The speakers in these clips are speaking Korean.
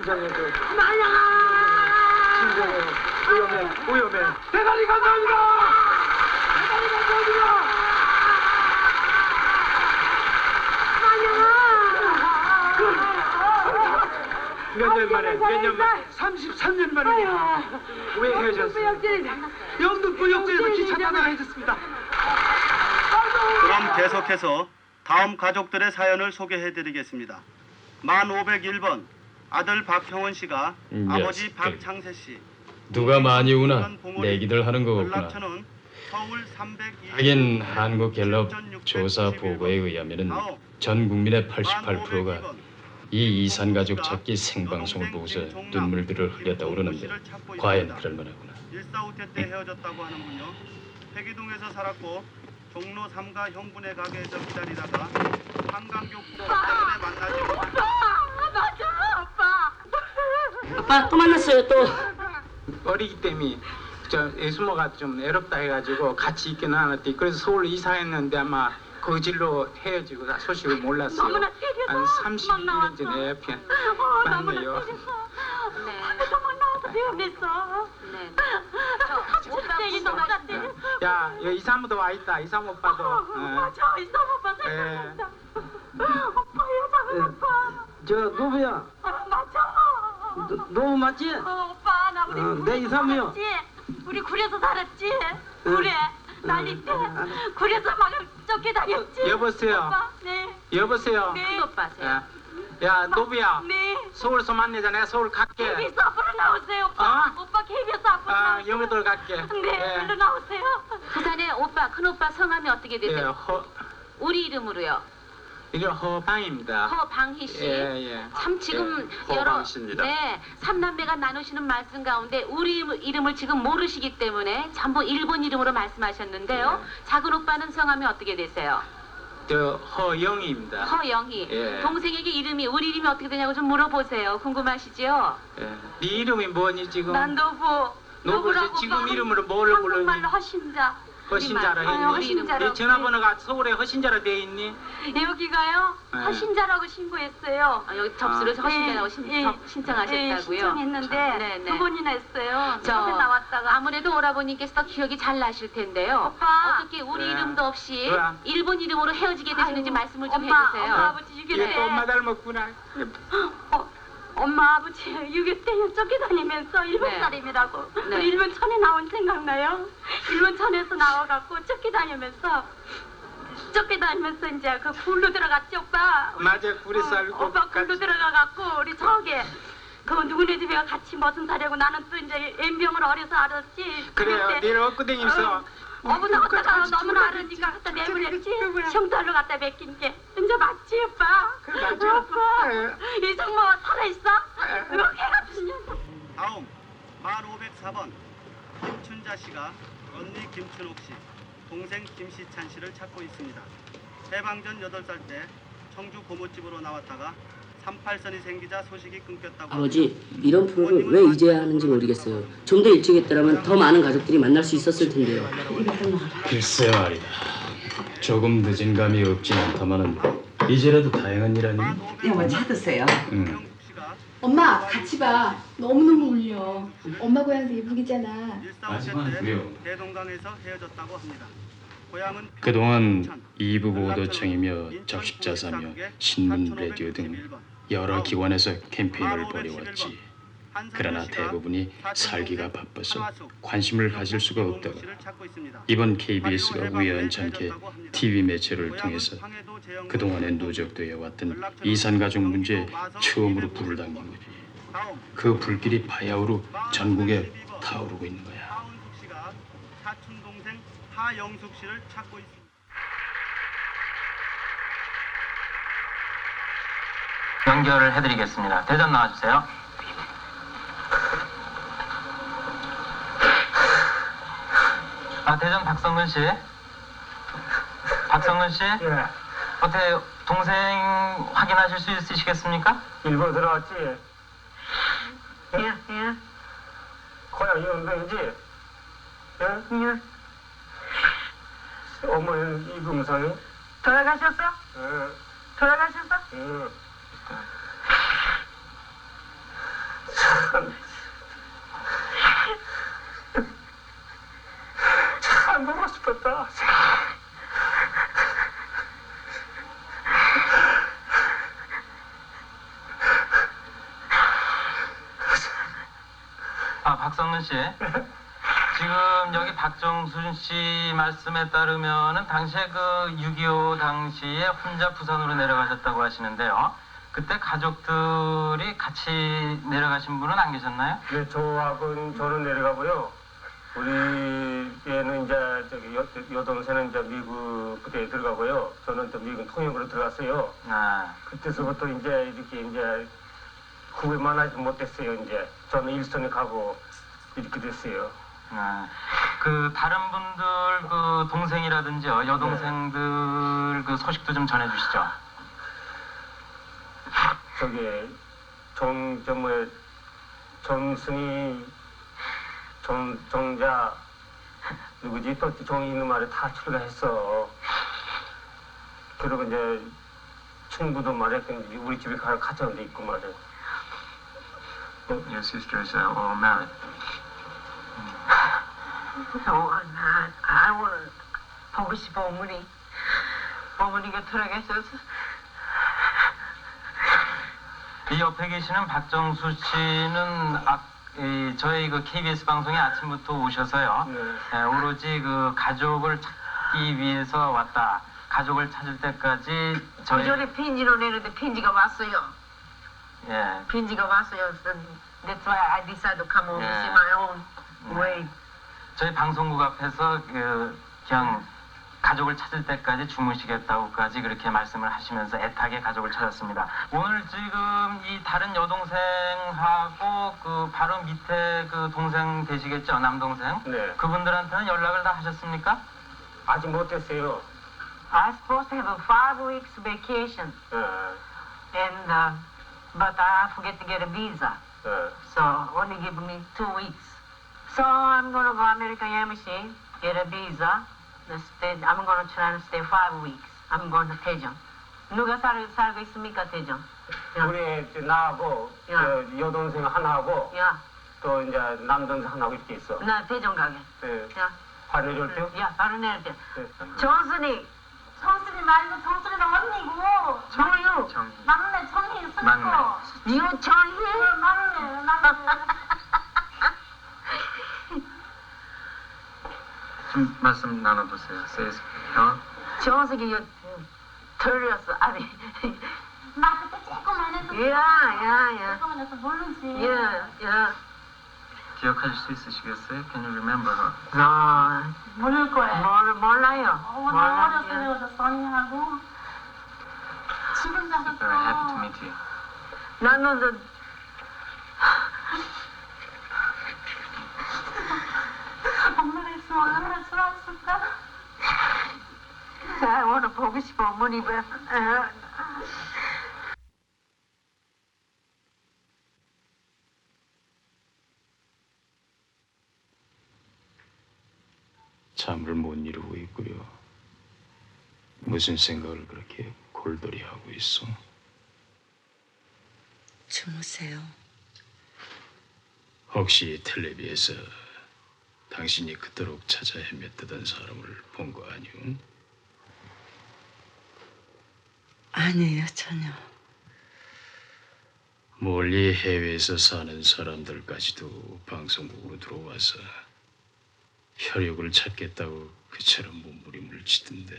진정해줘. 만영아! 진정해. 위험해. 대단히 감사합니다. 대단히 감사합니다. 몇 년 만에? 33년 만입니다. 왜 헤어졌어요? 영등포역에서 기차 타다가 헤어졌습니다. 그럼 계속해서 다음 가족들의 사연을 소개해드리겠습니다. 만 501번 아들 박형원 씨가 아버지 박창세 씨. 누가 많이 우나 내기들 하는 거구나. 연락처는 서울 320. 하긴 한국갤럽 조사 보고에 의하면은 전 국민의 88%가 이 이산 가족 찾기 생방송을 보고서 눈물들을 흘렸다고 그러는데 과연 그럴 만하구나. 145태 때 헤어졌다고 하는군요. 회기동에서 살았고 종로 3가 형분의 가게에서 기다리다가 한강교 때문에 만나지 못했다. 맞아, 오빠. 아빠 또 만났어요 또. 어리기 때문에 저 애수모가 좀 애롭다 해가지고 같이 있기는 않았대. 그래서 서울 이사했는데 아마 그 질로 헤어지고 다 소식을 몰랐어요. 너무나 때려서 한 31년 전에 옆에 만나요. 네. 너무 나와서 배웠어. 네. 이 너무나 때려. 야, 여기 이사모도 와 있다. 이사모 오빠도. 맞아, 이사모 오빠 생각난다. 오빠 여자분 오빠. 저 노부야, 맞아. 노부 맞지? 오빠 나 우리 내 이사모요. 살았지? 우리 구례에서 살았지? 구례 난리 때 구례에서 막 쫓겨다녔지? 여보세요. 오빠, 네. 여보세요. 네. 오빠세요. 야, 노부야. 네. 서울서 만나자. 내가 서울 갈게. KBS 앞으로 나오세요, 오빠. 오빠 KBS 앞으로 나오세요. 영희들 갈게. 네, 일로 나오세요. 부산에 오빠 큰 오빠 성함이 어떻게 예, 되세요? 우리 이름으로요. 이게 허방입니다. 허방희 씨. 예. 참 지금 예, 여러 허방씨입니다. 네 삼남매가 나누시는 말씀 가운데 우리 이름을 지금 모르시기 때문에 전부 일본 이름으로 말씀하셨는데요. 예. 작은 오빠는 성함이 어떻게 되세요? 저 허영희입니다. 허영희. 예. 동생에게 이름이 우리 이름이 어떻게 되냐고 좀 물어보세요. 궁금하시죠? 예. 네 이름이 뭐니 지금? 난 노부. 노부지 지금 이름으로 뭐를 부르니? 한국말로 허신자. 허신자라 우리말. 했니? 허신자라고. 네 전화번호가 서울에 허신자로 돼 있니? 여기가요. 네. 허신자라고 신고했어요. 여기 접수를 허신자라고 예, 신청하셨다고요? 신청했는데 네네. 두 번이나 했어요. 저 처음에 나왔다가 아무래도 오라버님께서 기억이 잘 나실 텐데요. 오빠. 어떻게 우리 네. 이름도 없이 왜? 일본 이름으로 헤어지게 되시는지 아이고, 말씀을 좀 엄마, 해주세요. 엄마 아버지 6.25 이게 때 또 엄마 닮았구나. 엄마 아버지 6.25 때 쫓겨다니면서 일본 네. 사람이라고 네. 우리 일본 천에 나온 생각나요? 일본 천에서 나와갖고 쫓겨다니면서 이제 그 굴로 들어갔지 오빠. 맞아, 굴에 살고 오빠 굴로 같이. 들어가갖고 우리 저게 그 누구네 집에 같이 무슨 사려고 나는 또 이제 엠병을 어려서 알았지. 그래요. 그때 내일 엊그댕이면서 어부나 갖다가 너무나 알으니까 갖다 내보냈지. 형달로 갖다 맡긴 게 이제 맞지 오빠? 그래, 맞아. 오빠 예. 이성모 살아있어? 이렇게 같은 년. 다음 만 504번 김춘자 씨가 언니 김춘옥 씨, 동생 김시찬 씨를 찾고 있습니다. 해방전 8살 때 청주 고모집으로 나왔다가 38선이 생기자 소식이 끊겼다고 아버지, 이런 프로를 왜 이제야 하는지 모르겠어요. 좀 더 일찍 했더라면 더 많은 가족들이 만날 수 있었을 텐데요. 글쎄 말이다. 조금 늦은 감이 없진 않다마는 이제라도 다행한 일 아니? 영화 찾으세요. 응. 엄마 같이 봐. 너무너무 울려. 엄마 고향도 예쁘기잖아. 145세 그래요. 때 대동강에서 헤어졌다고 합니다. 고향은 그동안 이북오도청이며 적십자사며 신문, 라디오 등 여러 기관에서 캠페인을 벌여왔지. 그러나 대부분이 살기가 바빠서 관심을 가질 수가 없다가 이번 KBS가 우연찮게 TV 매체를 통해서 그동안에 누적되어 왔던 이산가족 문제에 처음으로 불을 당긴 거지. 그 불길이 바야흐로 전국에 타오르고 있는 거야. 하은숙 씨가 사촌 동생 하영숙 씨를 찾고 있습니다. 연결을 해드리겠습니다. 대전 나와주세요. 대전 박성근 씨. 박성근 씨. 예. 어떻게 동생 확인하실 수 있으시겠습니까? 일본 들어왔지? 예. 고향 영동이지? 예? 어머니는 이금상이? 돌아가셨어? 응. 돌아가셨어? 응. 박성근 씨. 지금 여기 박정순 씨 말씀에 따르면은 당시에 그 6.25 당시에 혼자 부산으로 내려가셨다고 하시는데요. 그때 가족들이 같이 내려가신 분은 안 계셨나요? 네, 저는 내려가고요. 우리 애는 이제 여동생은 이제 미국 부대에 들어가고요. 저는 또 미국 통역으로 들어갔어요. 아, 그때서부터 이제 이렇게 구애만 하지 못했어요. 이제 저는 일선에 가고 이렇게 됐어요. 그 다른 분들 그 동생이라든지요, 여동생들 그 소식도 좀 전해주시죠. 저기 정순이, 정자 누구지 또 종이 있는 말에 다 출가했어. 그리고 이제 친구도 말이야 우리 집에 같이 데 있고 말이야. Your sisters are all married. 보고 싶어 어머니가 돌아가셔서. 이 옆에 계시는 박정수 씨는 저희 그 KBS 방송에 아침부터 오셔서요. 네. 오로지 그 가족을 찾기 위해서 왔다. 가족을 찾을 때까지 저희 전에 편지로 내는데 편지가 왔어요. 예. 편지가 왔어요. So that's why I decided to come home and see my own way. 저희 방송국 앞에서 그냥 가족을 찾을 때까지 주무시겠다고까지 그렇게 말씀을 하시면서 애타게 가족을 찾았습니다. 오늘 지금 이 다른 여동생하고 그 바로 밑에 그 동생 되시겠죠? 남동생? 네. 그분들한테는 연락을 다 하셨습니까? 아직 못했어요. I was supposed to have a 5 weeks vacation, and but I forget to get a visa, so only give me 2 weeks. So I'm gonna go American Embassy, get a visa. I'm gonna try to stay 5 weeks. I'm going to Daejeon. 누가 살고 있습니까, Daejeon? 우리 나하고 야. 여동생 하나하고 야, 또 이제 남동생 하나하고 이렇게 있어. 나 Daejeon 가게. 네. 야, 화 내줄 때요? 야, 바로 내릴 때. 네. 정순이 말고 정순이는 언니고. 뭐요? 막내 정희 막내. 유정희? 막내. 좀 말씀 나눠보세요. 형? 정숙이 털렸어. 아니. 나 그때 조금만 해서 야. 조금만 해서 모르지. 야. 기억하실 수 있으시겠어요? Can you remember her? 모를 거야. 몰라요. 나 어렸을 때부터 써니하고 지금 Very happy to 나갔어. meet you. 나는 엄마가 있으면 얼마나 좋았을까? 오늘 보고 싶어 어머니 봐. 잠을 못 이루고 있고요. 무슨 생각을 그렇게 골똘히 하고 있어? 주무세요. 혹시 텔레비에서 당신이 그토록 찾아 헤맸던 사람을 본 거 아니오? 아니에요, 전혀. 멀리 해외에서 사는 사람들까지도 방송국으로 들어와서 혈육을 찾겠다고 그처럼 몸부림을 치던데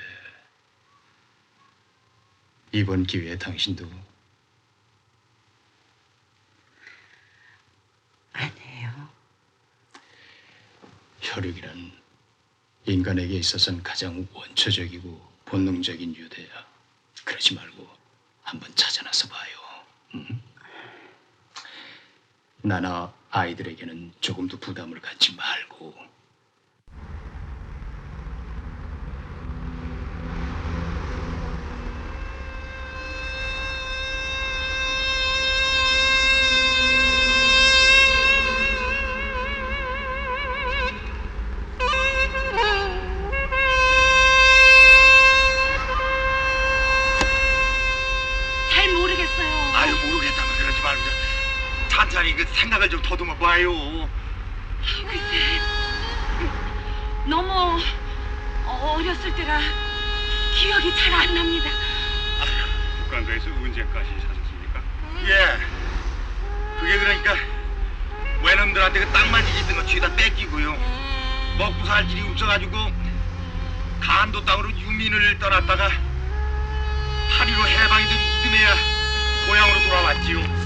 이번 기회에 당신도 아니에요. 혈육이란 인간에게 있어서는 가장 원초적이고 본능적인 유대야. 그러지 말고 한번 찾아나서 봐요. 응? 나나 아이들에게는 조금도 부담을 갖지 말고. 잘 모르겠어요. 아유 모르겠다면 그러지 말고 천천히 그 생각을 좀 더듬어 봐요. 글쎄, 너무 어렸을 때라 기억이 잘 안 납니다. 북한도에서 언제까지 사셨습니까? 예. 그게 그러니까 왜는 놈들한테 그 땅 만지기 있던 거 쥐다 뺏기고요. 먹고 살 길이 없어가지고 간도 땅으로 유민을 떠났다가 파리로 해방이 된 이듬해야 고향으로 돌아왔지요.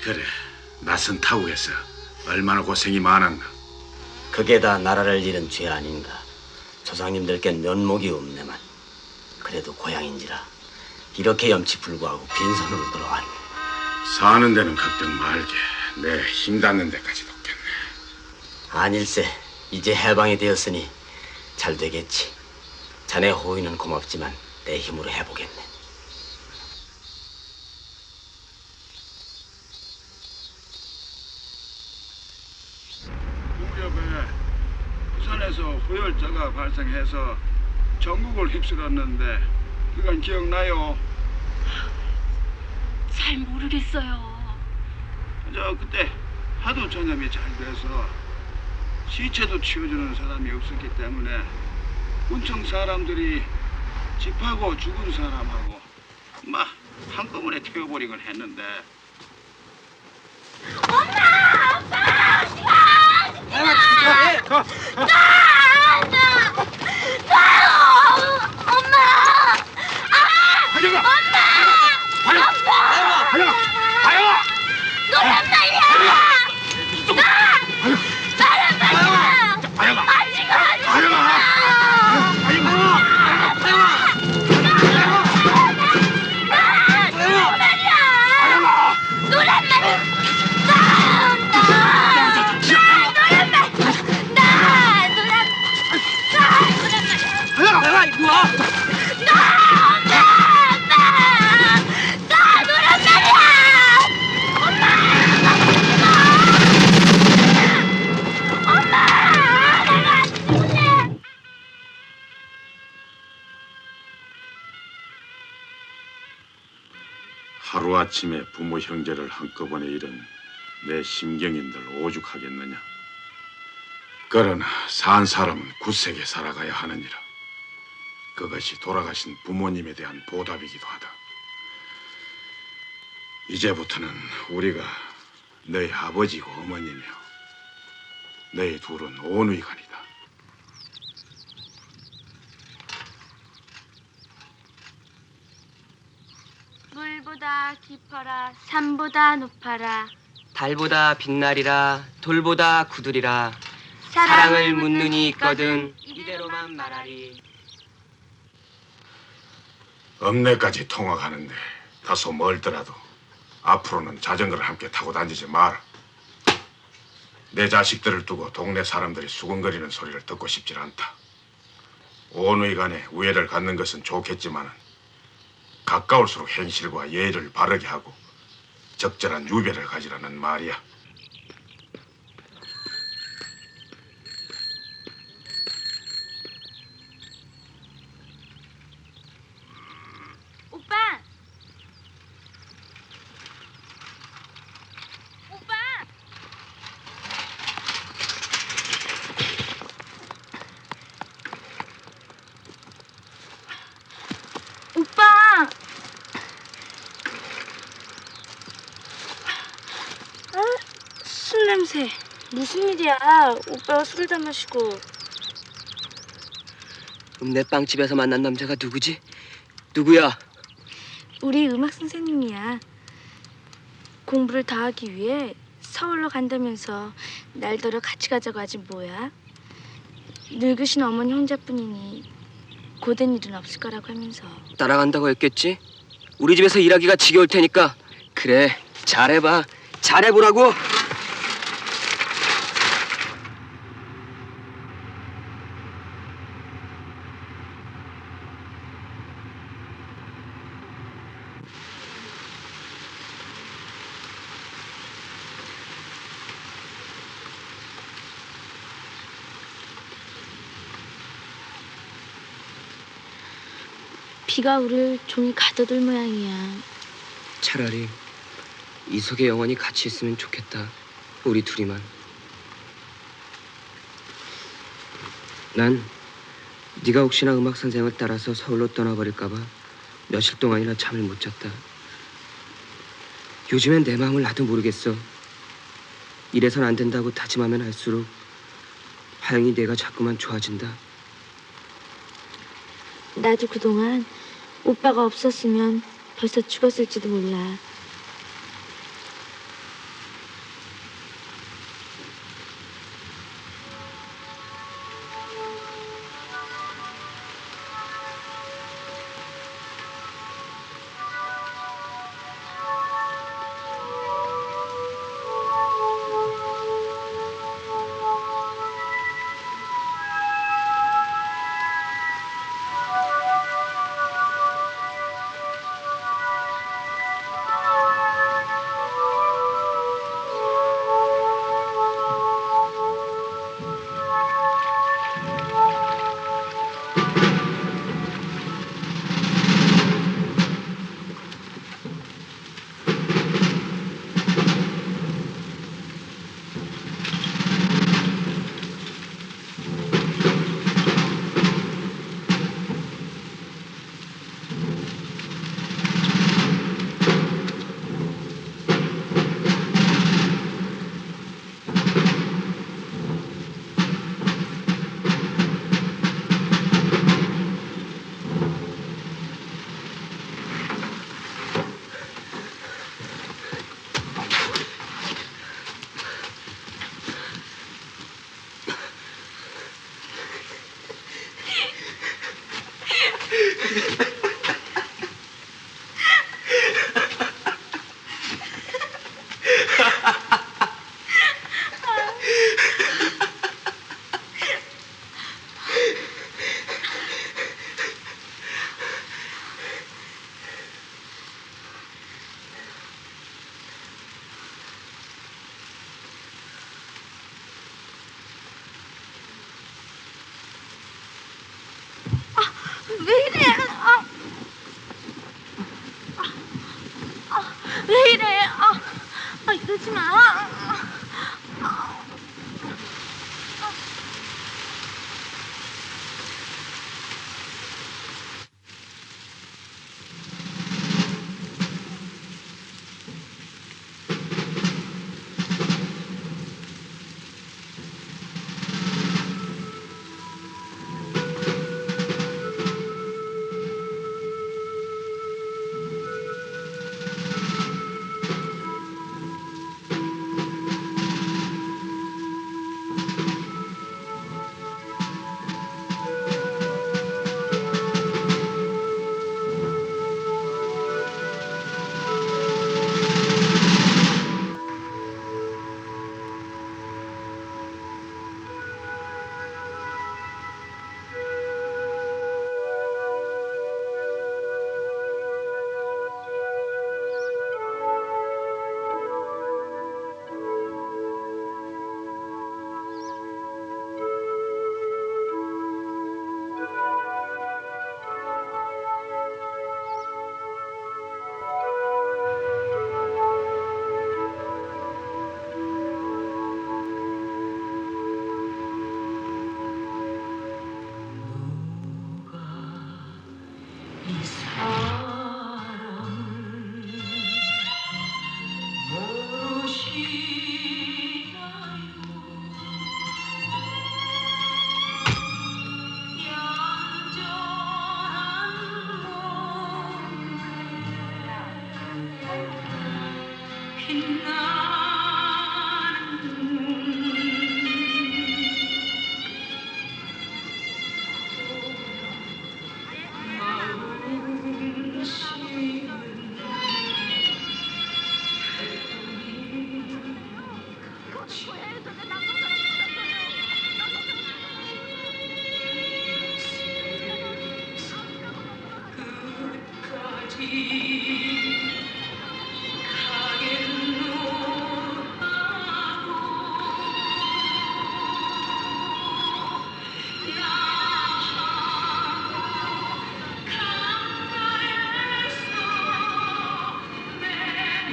그래, 낯선 타국에서 얼마나 고생이 많았나. 그게 다 나라를 잃은 죄 아닌가. 조상님들께는 면목이 없네만. 그래도 고향인지라 이렇게 염치불구하고 빈손으로 돌아왔네. 사는 데는 걱정 말게. 내 힘 닿는 데까지 돕겠네. 아닐세, 이제 해방이 되었으니 잘 되겠지. 자네 호의는 고맙지만 내 힘으로 해보겠네. 무렵에 부산에서 후열자가 발생해서 전국을 휩쓸었는데 그건 기억나요? 잘 모르겠어요. 저 그때 하도 전염이 잘 돼서 시체도 치워주는 사람이 없었기 때문에 군청 사람들이 집하고 죽은 사람하고 막 한꺼번에 태워버리곤 했는데. 하루아침에 부모 형제를 한꺼번에 잃은 내 심경인들 오죽하겠느냐. 그러나 산 사람은 굳세게 살아가야 하느니라. 그것이 돌아가신 부모님에 대한 보답이기도 하다. 이제부터는 우리가 너희 아버지고 어머니며 너희 둘은 온위간이다. 물보다 깊어라 산보다 높아라 달보다 빛나리라 돌보다 굳으리라 사랑을 묻는 이 있거든 이대로만 말하리. 읍내까지 통학하는데 다소 멀더라도 앞으로는 자전거를 함께 타고 다니지 마라. 내 자식들을 두고 동네 사람들이 수근거리는 소리를 듣고 싶질 않다. 온의 간에 우애를 갖는 것은 좋겠지만 가까울수록 현실과 예의를 바르게 하고 적절한 유배를 가지라는 말이야. 오빠! 오빠! 오빠! 술 냄새. 무슨 일이야? 오빠가 술을 다 마시고. 읍내 빵집에서 만난 남자가 누구지? 누구야? 우리 음악 선생님이야. 공부를 더 하기 위해 서울로 간다면서 날더러 같이 가자고 하지 뭐야. 늙으신 어머니 혼자뿐이니 고된 일은 없을 거라고 하면서. 따라간다고 했겠지? 우리 집에서 일하기가 지겨울 테니까. 그래, 잘해봐. 잘해보라고. 비가 우릴 종일 가둬둘 모양이야. 차라리 이 속에 영원히 같이 있으면 좋겠다. 우리 둘이만. 난 네가 혹시나 음악 선생을 따라서 서울로 떠나버릴까 봐 며칠 동안이나 잠을 못 잤다. 요즘엔 내 마음을 나도 모르겠어. 이래선 안 된다고 다짐하면 할수록 하영이 내가 자꾸만 좋아진다. 나도 그동안 오빠가 없었으면 벌써 죽었을지도 몰라. 왜 이래? 왜 이래? 이러지 마.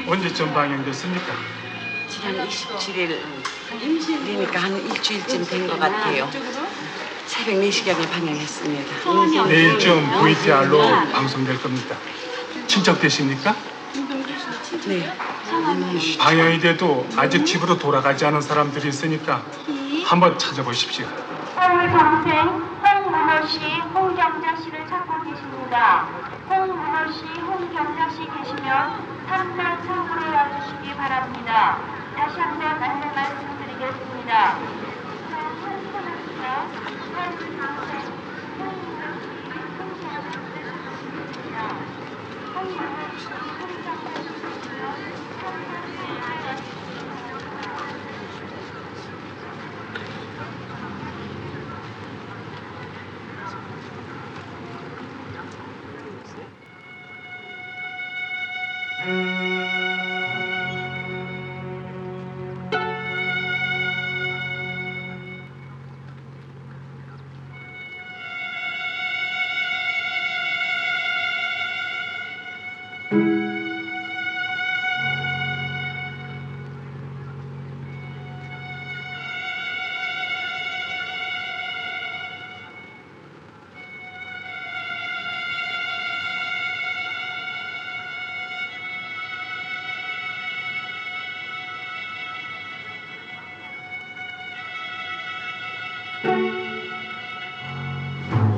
언제쯤 방영됐습니까? 지난 27일이니까 한 일주일쯤 된 것 같아요. 새벽 4시경에 방영했습니다. 내일쯤 VTR로 방송될 겁니다. 친척되십니까? 네. 방영이 돼도 아직 집으로 돌아가지 않은 사람들이 있으니까 한번 찾아보십시오. 서울 동생 홍문호 씨, 홍경자 씨를 찾고 계십니다. 홍문호 씨, 홍경자 씨 계시면 3단 3부로 와주시기 바랍니다. 다시 한번 안내 말씀드리겠습니다.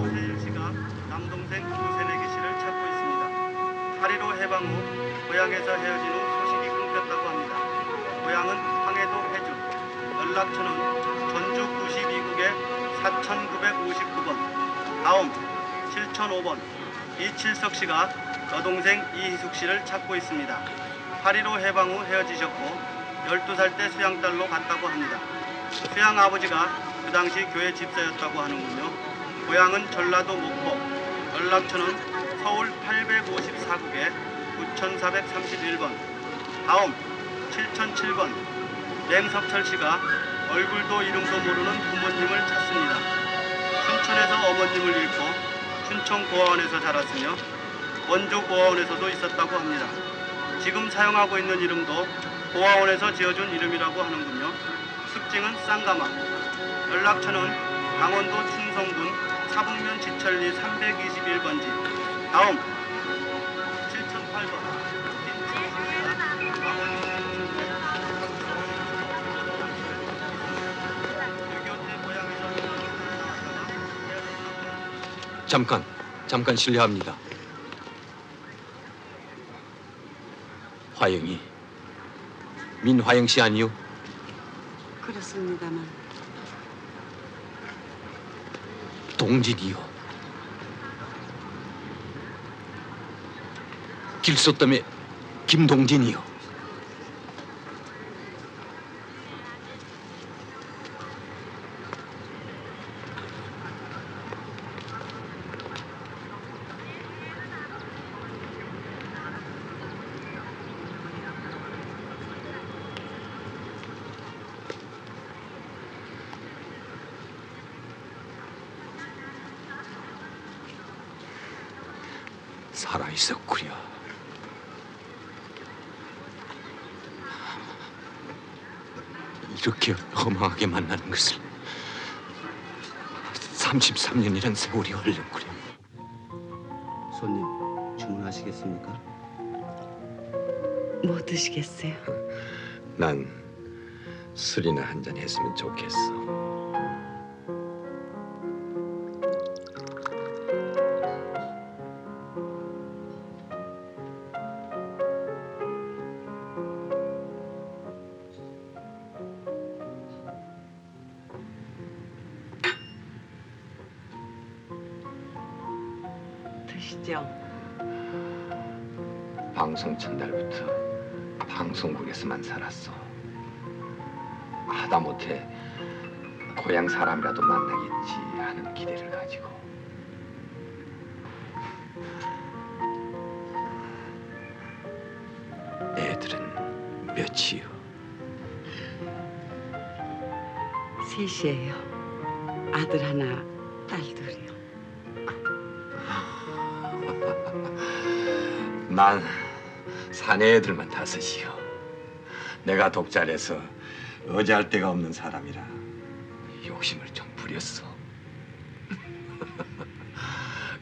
오세일 씨가 남동생 구세내기 씨를 찾고 있습니다. 8.15 해방 후 고향에서 헤어진 후 소식이 끊겼다고 합니다. 고향은 황해도 해주, 연락처는 전주 92국에 4959번, 다음 7005번. 이칠석 씨가 여동생 이희숙 씨를 찾고 있습니다. 8.15 해방 후 헤어지셨고 12살 때 수양딸로 갔다고 합니다. 수양 아버지가 그 당시 교회 집사였다고 하는군요. 고향은 전라도 목포, 연락처는 서울 854국에 9431번, 다음 7007번. 맹석철 씨가 얼굴도 이름도 모르는 부모님을 찾습니다. 춘천에서 어머님을 잃고 춘천 고아원에서 자랐으며 원주 고아원에서도 있었다고 합니다. 지금 사용하고 있는 이름도 고아원에서 지어준 이름이라고 하는군요. 습징은 쌍가마. 연락처는 강원도 충성군 사북면 지천리 321번지. 다음 7008번. 잠깐 실례합니다. 화영이 민화영 씨 아니요? 그렇습니다만. 동진이요. 길소 때문에 김동진이요. 살아있었구려. 이렇게 허망하게 만나는 것을 33년이란 세월이 흘렀구려. 손님 주문하시겠습니까? 뭐 드시겠어요? 난 술이나 한잔 했으면 좋겠어. 드시죠. 방송 첫날부터 방송국에서만 살았어. 하다못해 고향 사람이라도 만나겠지 하는 기대를 가지고. 애들은 몇이요? 셋이에요. 아들 하나, 딸 둘이요. 난 사내 애들만 다섯이요. 내가 독자라서 어지할 데가 없는 사람이라 욕심을 좀 부렸어.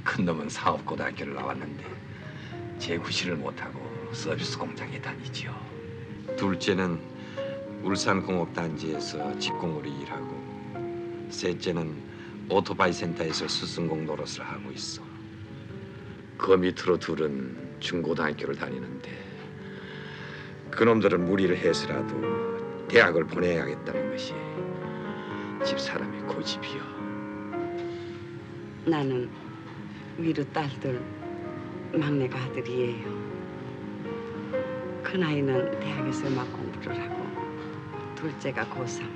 큰 놈은 사업고등학교를 나왔는데 재구시를 못하고 서비스 공장에 다니지요. 둘째는 울산공업단지에서 직공으로 일하고, 셋째는 오토바이 센터에서 스승공 노릇을 하고 있어. 그 밑으로 둘은 중고등학교를 다니는데 그놈들은 무리를 해서라도 대학을 보내야겠다는 것이 집사람의 고집이요. 나는 위로 딸들 막내가 아들이에요. 큰 아이는 대학에서 음악 공부를 하고, 둘째가 고3,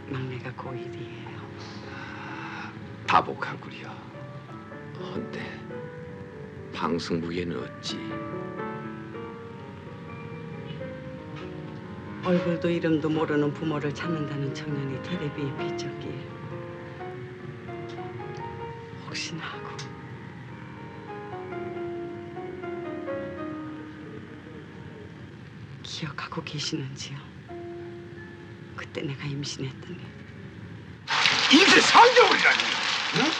막내가 고1이에요. 다복하구려. 헌데 방송국에는 어찌? 얼굴도 이름도 모르는 부모를 찾는다는 청년이 테레비에 비쳤기에 혹시나 하고. 기억하고 계시는지요? 그때 내가 임신했더니. 인생 상겨울이라니. 응?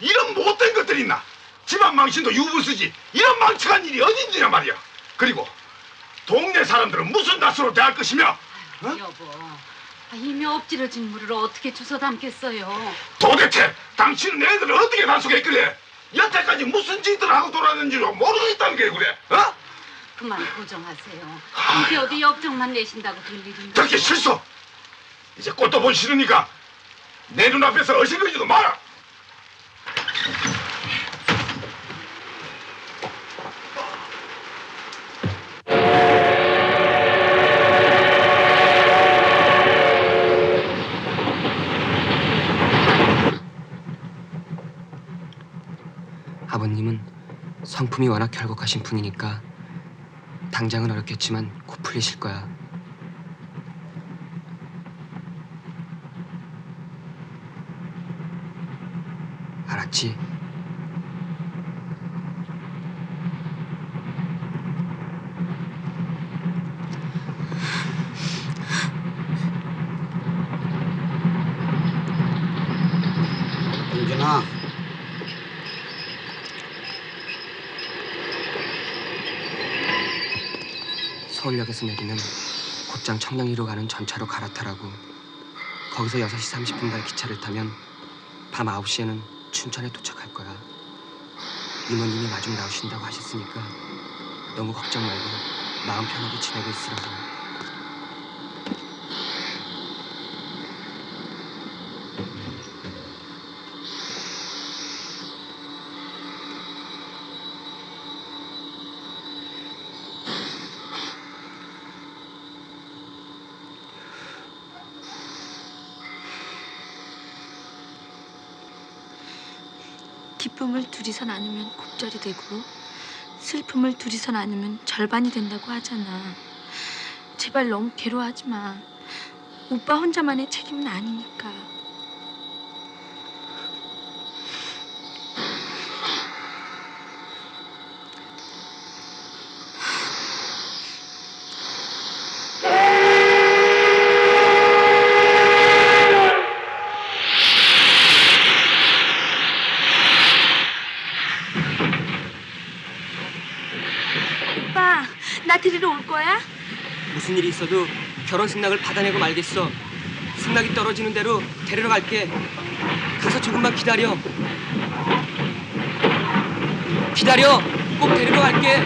이런 못된 것들이 있나? 집안 망신도 유부수지. 이런 망측한 일이 어딘지냐 말이야. 그리고 동네 사람들은 무슨 낯으로 대할 것이며? 여보, 이미 엎질러진 물을 어떻게 주워 담겠어요? 도대체 당신은 애들을 어떻게 단속했길래 여태까지 무슨 짓을 하고 돌아다니는지도 모르고 있다는 게 그래? 어? 그만 고정하세요. 이게 어디 역정만 내신다고 될 일인데. 그렇게 실수. 이제 꽃도 보기 싫으니까 내 눈앞에서 어실거리지도 마라. 아버님은 성품이 워낙 결곡하신 분이니까 당장은 어렵겠지만 곧 풀리실 거야. 알았지? 영준아, 서울역에서 내리면 곧장 청량리로 가는 전차로 갈아타라고. 거기서 6시 30분 발 기차를 타면 밤 9시에는 춘천에 도착할 거야. 이모님이 마중 나오신다고 하셨으니까 너무 걱정 말고 마음 편하게 지내고 있으라고. 기쁨을 둘이서 나누면 곱절이 되고 슬픔을 둘이서 나누면 절반이 된다고 하잖아. 제발 너무 괴로워하지 마. 오빠 혼자만의 책임은 아니니까. 오빠, 나 데리러 올 거야? 무슨 일이 있어도 결혼 승낙을 받아내고 말겠어. 승낙이 떨어지는 대로 데리러 갈게. 가서 조금만 기다려. 기다려. 꼭 데리러 갈게.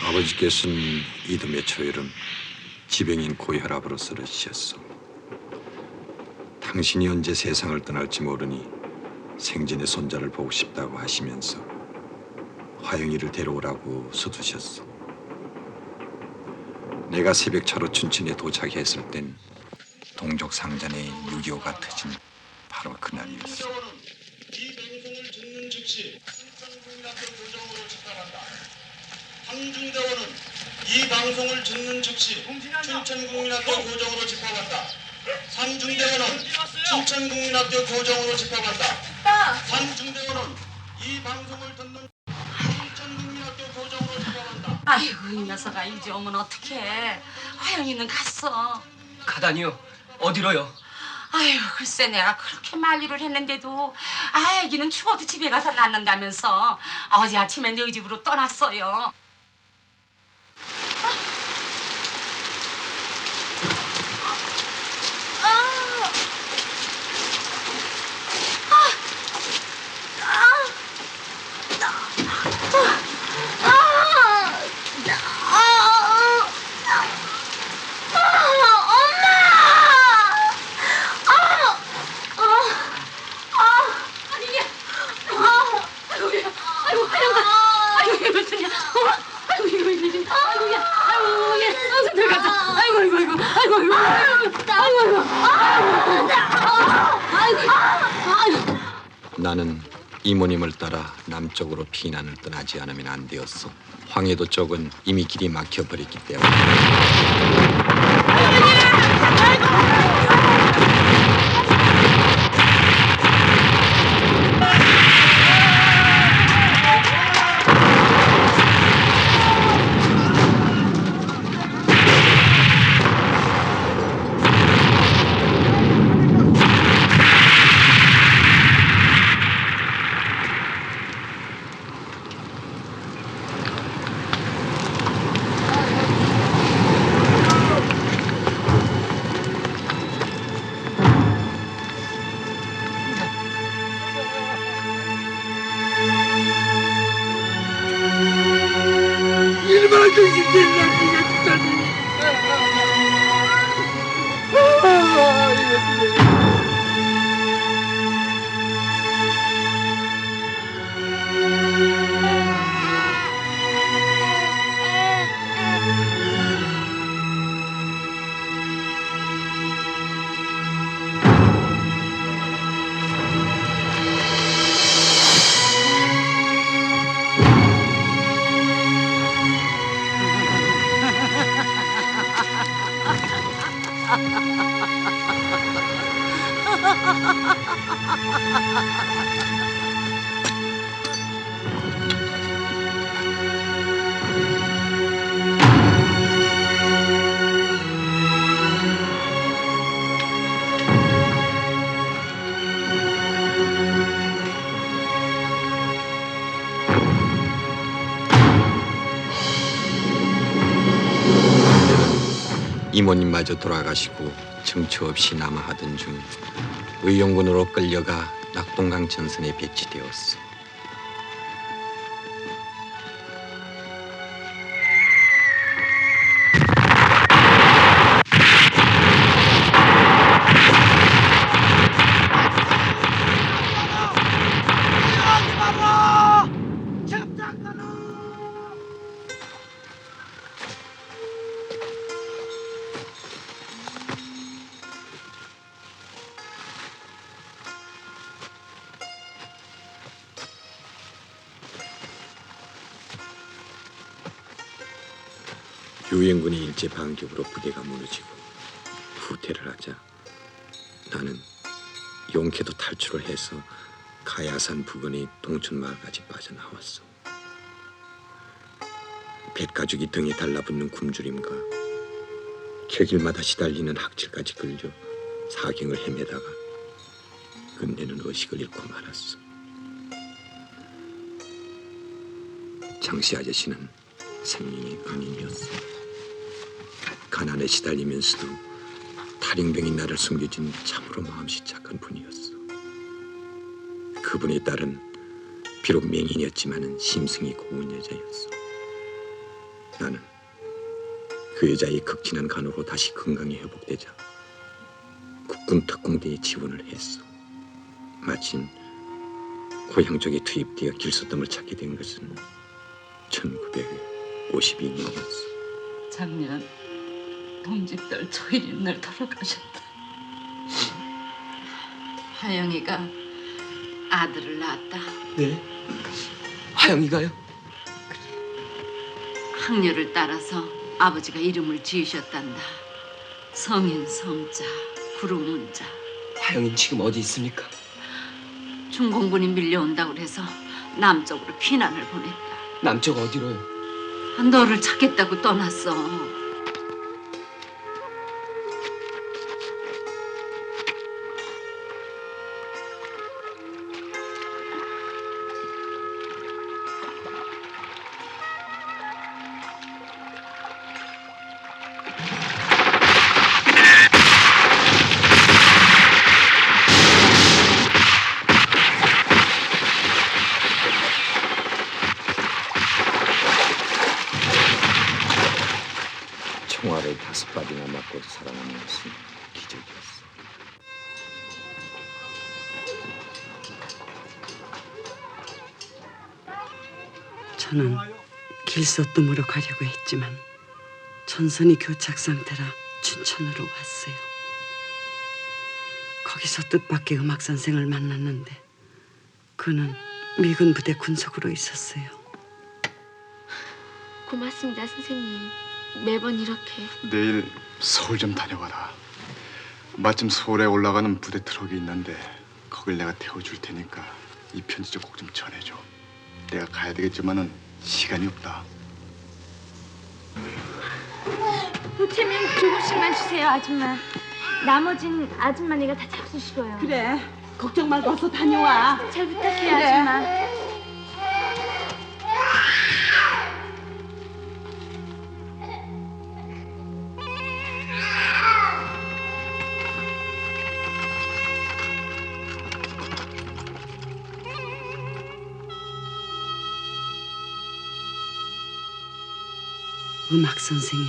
아버지께서는 이듬해 초여름 지병인 고혈압으로 쓰러지셨소. 당신이 언제 세상을 떠날지 모르니 생전의 손자를 보고 싶다고 하시면서 화영이를 데려오라고 서두셨소. 내가 새벽차로 춘천에 도착했을 땐 동족 상잔에 6.25가 터진 바로 그날이었어. 이 방송을 듣는 즉시 춘천국민학교 교정으로 집합한다. 황중대원은 이 방송을 듣는 즉시 춘천국민학교 교정으로 집합한다. 상중대원은 춘천국민학교 교정으로 집합한다. 산 중대원은 이 방송을 듣는 인천국민학교 교정으로 지명한다. 아이고 이 녀석아 이제 오면 어떡해. 화영이는 갔어. 가다니요? 어디로요? 아유 글쎄 내가 그렇게 만류를 했는데도 애기는 죽어도 집에 가서 낳는다면서 어제 아침에 너희 집으로 떠났어요. 나는 이모님을 따라 남쪽으로 피난을 떠나지 않으면 안 되었어. 황해도 쪽은 이미 길이 막혀버렸기 때문에. 일반 정신들이 나쁘겠다니. 이모님마저 돌아가시고 정처 없이 남아하던 중 의용군으로 끌려가 낙동강 전선에 배치되었어. 유엔군의 일제 반격으로 부대가 무너지고 후퇴를 하자 나는 용케도 탈출을 해서 가야산 부근의 동천마을까지 빠져나왔어. 뱃가죽이 등에 달라붙는 굶주림과 격일마다 시달리는 학질까지 걸려 사경을 헤매다가 끝내는 의식을 잃고 말았어. 장씨 아저씨는 생명의 은인이었어. 가난에 시달리면서도 탈영병인 나를 숨겨준 참으로 마음씨 착한 분이었어. 그분의 딸은 비록 맹인이었지만 심성이 고운 여자였어. 나는 그 여자의 극진한 간호로 다시 건강이 회복되자 국군 특공대에 지원을 했어. 마침 고향 쪽에 투입되어 길소덤을 찾게 된 것은 1952년이었어. 작년 동짓달 초일인 날 돌아가셨다. 하영이가 아들을 낳았다. 네? 하영이가요? 학녀를 따라서 아버지가 이름을 지으셨단다. 성인 성자, 구름 문자. 하영이 지금 어디 있습니까? 중공군이 밀려온다고 그래서 남쪽으로 피난을 보냈다. 남쪽 어디로요? 너를 찾겠다고 떠났어. 총알을 5발이나 맞고 살아남은 것은 기적이었어. 저는 길소뜸으로 가려고 했지만 전선이 교착 상태라 춘천으로 왔어요. 거기서 뜻밖의 음악 선생을 만났는데 그는 미군 부대 군속으로 있었어요. 고맙습니다, 선생님. 매번 이렇게. 내일 서울 좀 다녀와라. 마침 서울에 올라가는 부대 트럭이 있는데 거길 내가 태워줄 테니까 이 편지 좀 꼭 좀 전해줘. 내가 가야 되겠지만은 시간이 없다. 부채면 조금씩만 주세요, 아줌마. 나머진 아줌마네가 다 잡수시고요. 그래. 걱정 말고 어서 다녀와. 잘 부탁해요, 그래. 아줌마. 음악 선생이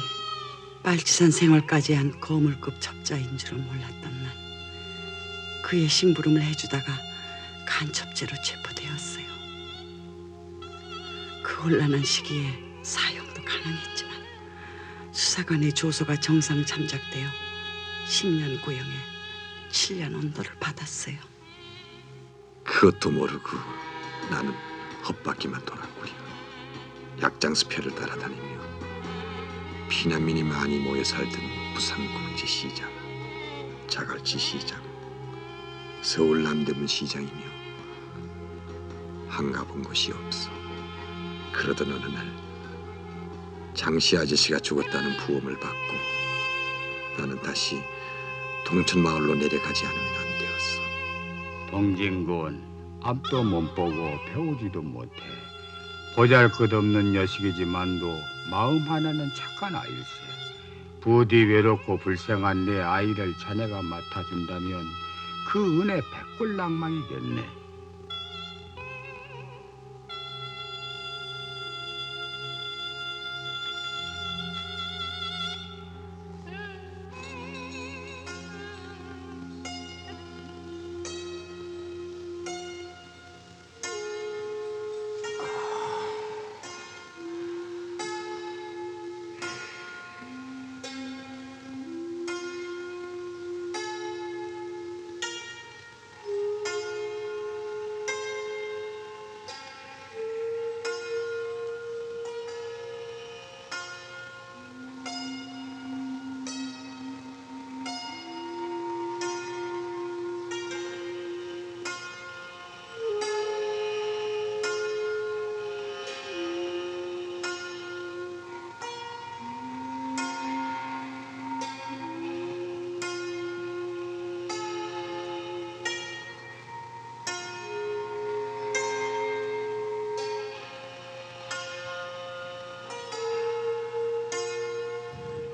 빨치산 생활까지 한 거물급 첩자인 줄은 몰랐던 난 그의 심부름을 해주다가 간첩죄로 체포되었어요. 그 혼란한 시기에 사형도 가능했지만 수사관의 조서가 정상 참작되어 10년 구형에 7년 언도를 받았어요. 그것도 모르고 나는 헛바퀴만 돌았구려. 약장수표를 따라다니며 피난민이 많이 모여 살던 부산공지 시장, 자갈치 시장, 서울 남대문 시장이며 한가본 곳이 없어. 그러던 어느 날 장씨 아저씨가 죽었다는 부험을 받고 나는 다시 동천마을로 내려가지 않으면 안 되었어. 동진군 앞도 못 보고 배우지도 못해 보잘것없는 녀석이지만도 마음 하나는 착한 아일세. 부디 외롭고 불쌍한 내 아이를 자네가 맡아준다면 그 은혜 백골낭망이겠네.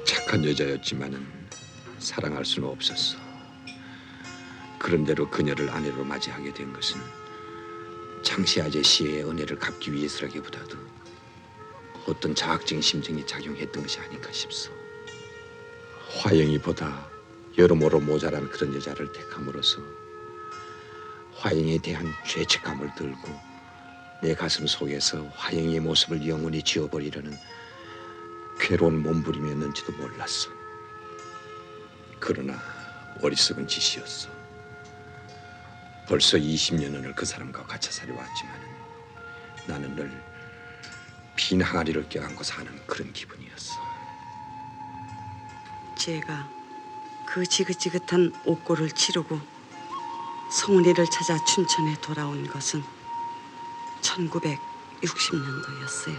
착한 여자였지만은 사랑할 수는 없었어. 그런대로 그녀를 아내로 맞이하게 된 것은 장씨 아저씨의 은혜를 갚기 위해서라기보다도 어떤 자학적인 심정이 작용했던 것이 아닌가 싶소. 화영이보다 여러모로 모자란 그런 여자를 택함으로써 화영이에 대한 죄책감을 들고 내 가슴 속에서 화영이의 모습을 영원히 지워버리려는 괴로운 몸부림이었는지도 몰랐어. 그러나 어리석은 짓이었어. 벌써 20년을 그 사람과 같이 살아왔지만 나는 늘 빈 항아리를 껴안고 사는 그런 기분이었어. 제가 그 지긋지긋한 옥고를 치르고 송은이를 찾아 춘천에 돌아온 것은 1960년도였어요.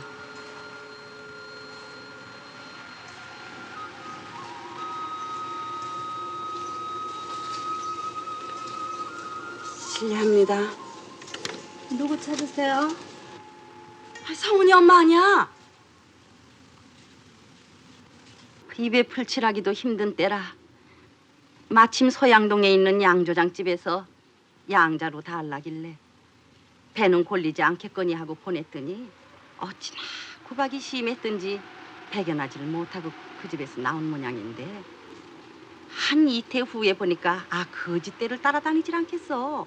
실례합니다. 누구 찾으세요? 성은이 엄마 아니야? 입에 풀칠하기도 힘든 때라 마침 소양동에 있는 양조장집에서 양자로 달라길래 배는 골리지 않겠거니 하고 보냈더니 어찌나 구박이 심했던지 배견하지를 못하고 그 집에서 나온 모양인데 한 이태 후에 보니까 그 집대를 따라다니질 않겠어.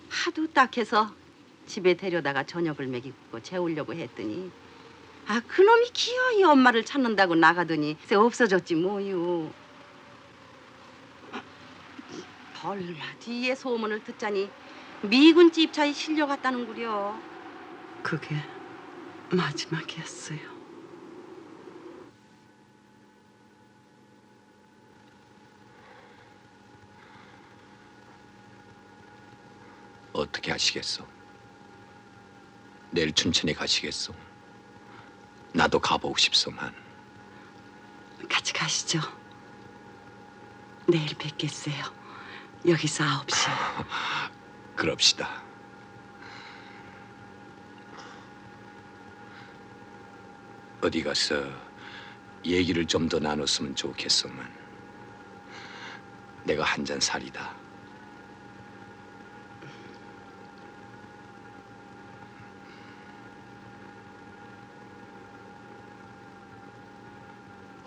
하도 딱해서 집에 데려다가 저녁을 먹이고 재우려고 했더니 그놈이 기어이 엄마를 찾는다고 나가더니 없어졌지 뭐요. 얼마 뒤에 소문을 듣자니 미군 집차에 실려갔다는구려. 그게 마지막이었어요. 어떻게 하시겠소? 내일 춘천에 가시겠소? 나도 가보고 싶소만. 같이 가시죠. 내일 뵙겠어요. 여기서 9시. 그럽시다. 어디 가서 얘기를 좀 더 나눴으면 좋겠소만. 내가 한 잔 살이다.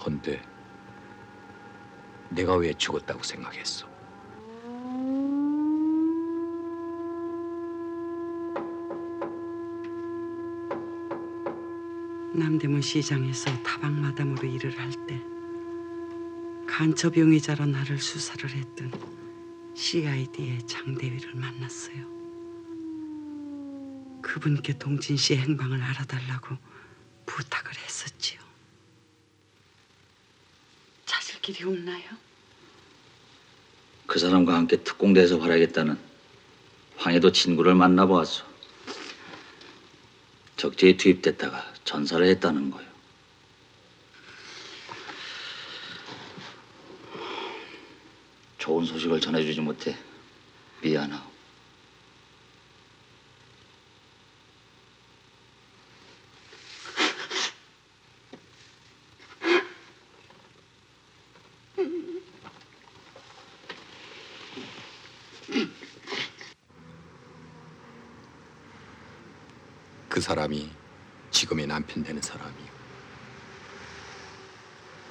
헌데 내가 왜 죽었다고 생각했어? 남대문 시장에서 다방마담으로 일을 할 때 간첩 용의자로 나를 수사를 했던 CID의 장대위를 만났어요. 그분께 동진 씨의 행방을 알아달라고 부탁을 했었지요. 찾을 길이 없나요? 그 사람과 함께 특공대에서 활약했다는 황해도 친구를 만나보았소. 적재에 투입됐다가 전사를 했다는 거요. 좋은 소식을 전해주지 못해 미안하오. 그 사람이 지금의 남편 되는 사람이요.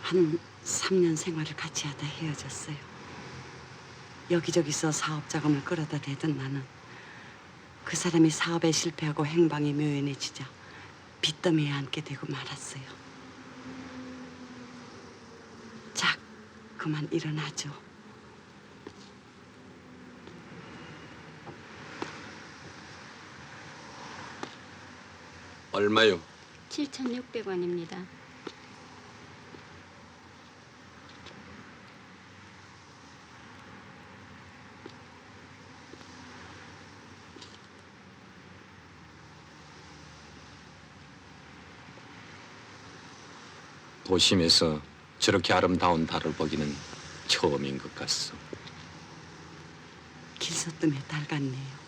한 3년 생활을 같이 하다 헤어졌어요. 여기저기서 사업 자금을 끌어다 대던 나는 그 사람이 사업에 실패하고 행방이 묘연해지자 빚더미에 앉게 되고 말았어요. 자, 그만 일어나죠. 얼마요? 7,600원입니다. 도심에서 저렇게 아름다운 달을 보기는 처음인 것 같소. 길서뜸의 달 같네요.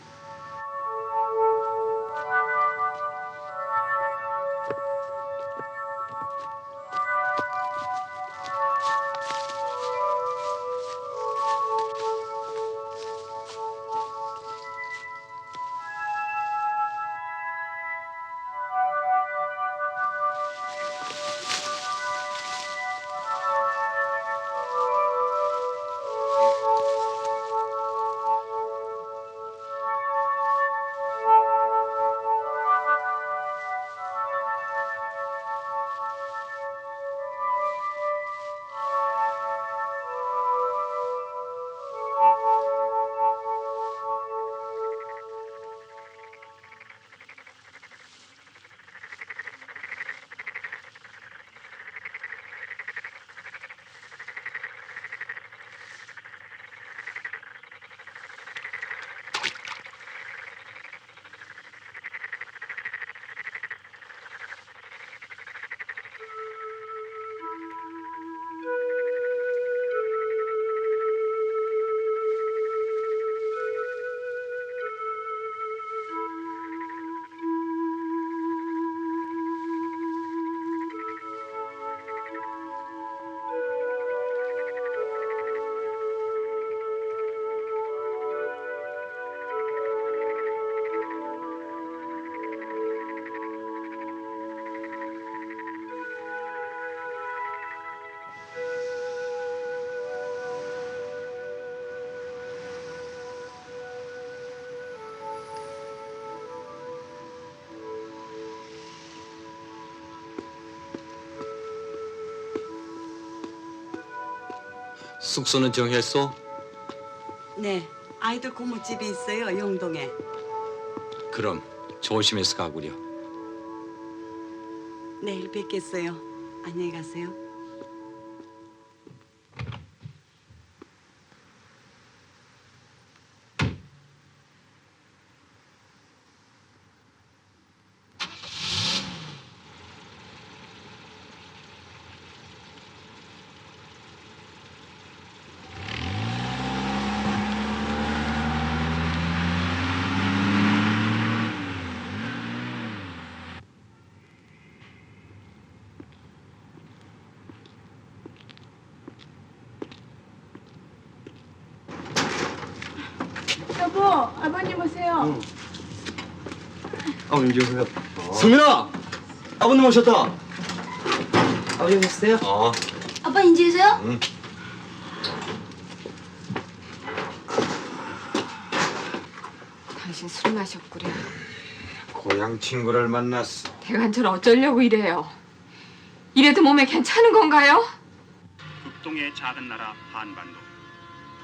숙소는 정했어? 네, 아이들 고모집이 있어요, 영동에. 그럼 조심해서 가구려. 내일 뵙겠어요. 안녕히 가세요. 여보, 아버님 오세요. 아버님 오세요. 성민아! 아버님 오셨다. 아버님 오셨어요? 아빠 인지해세요? 응. 당신 술 마셨구려. 고향 친구를 만났어. 대관절 어쩌려고 이래요. 이래도 몸에 괜찮은 건가요? 북동의 작은 나라 한반도.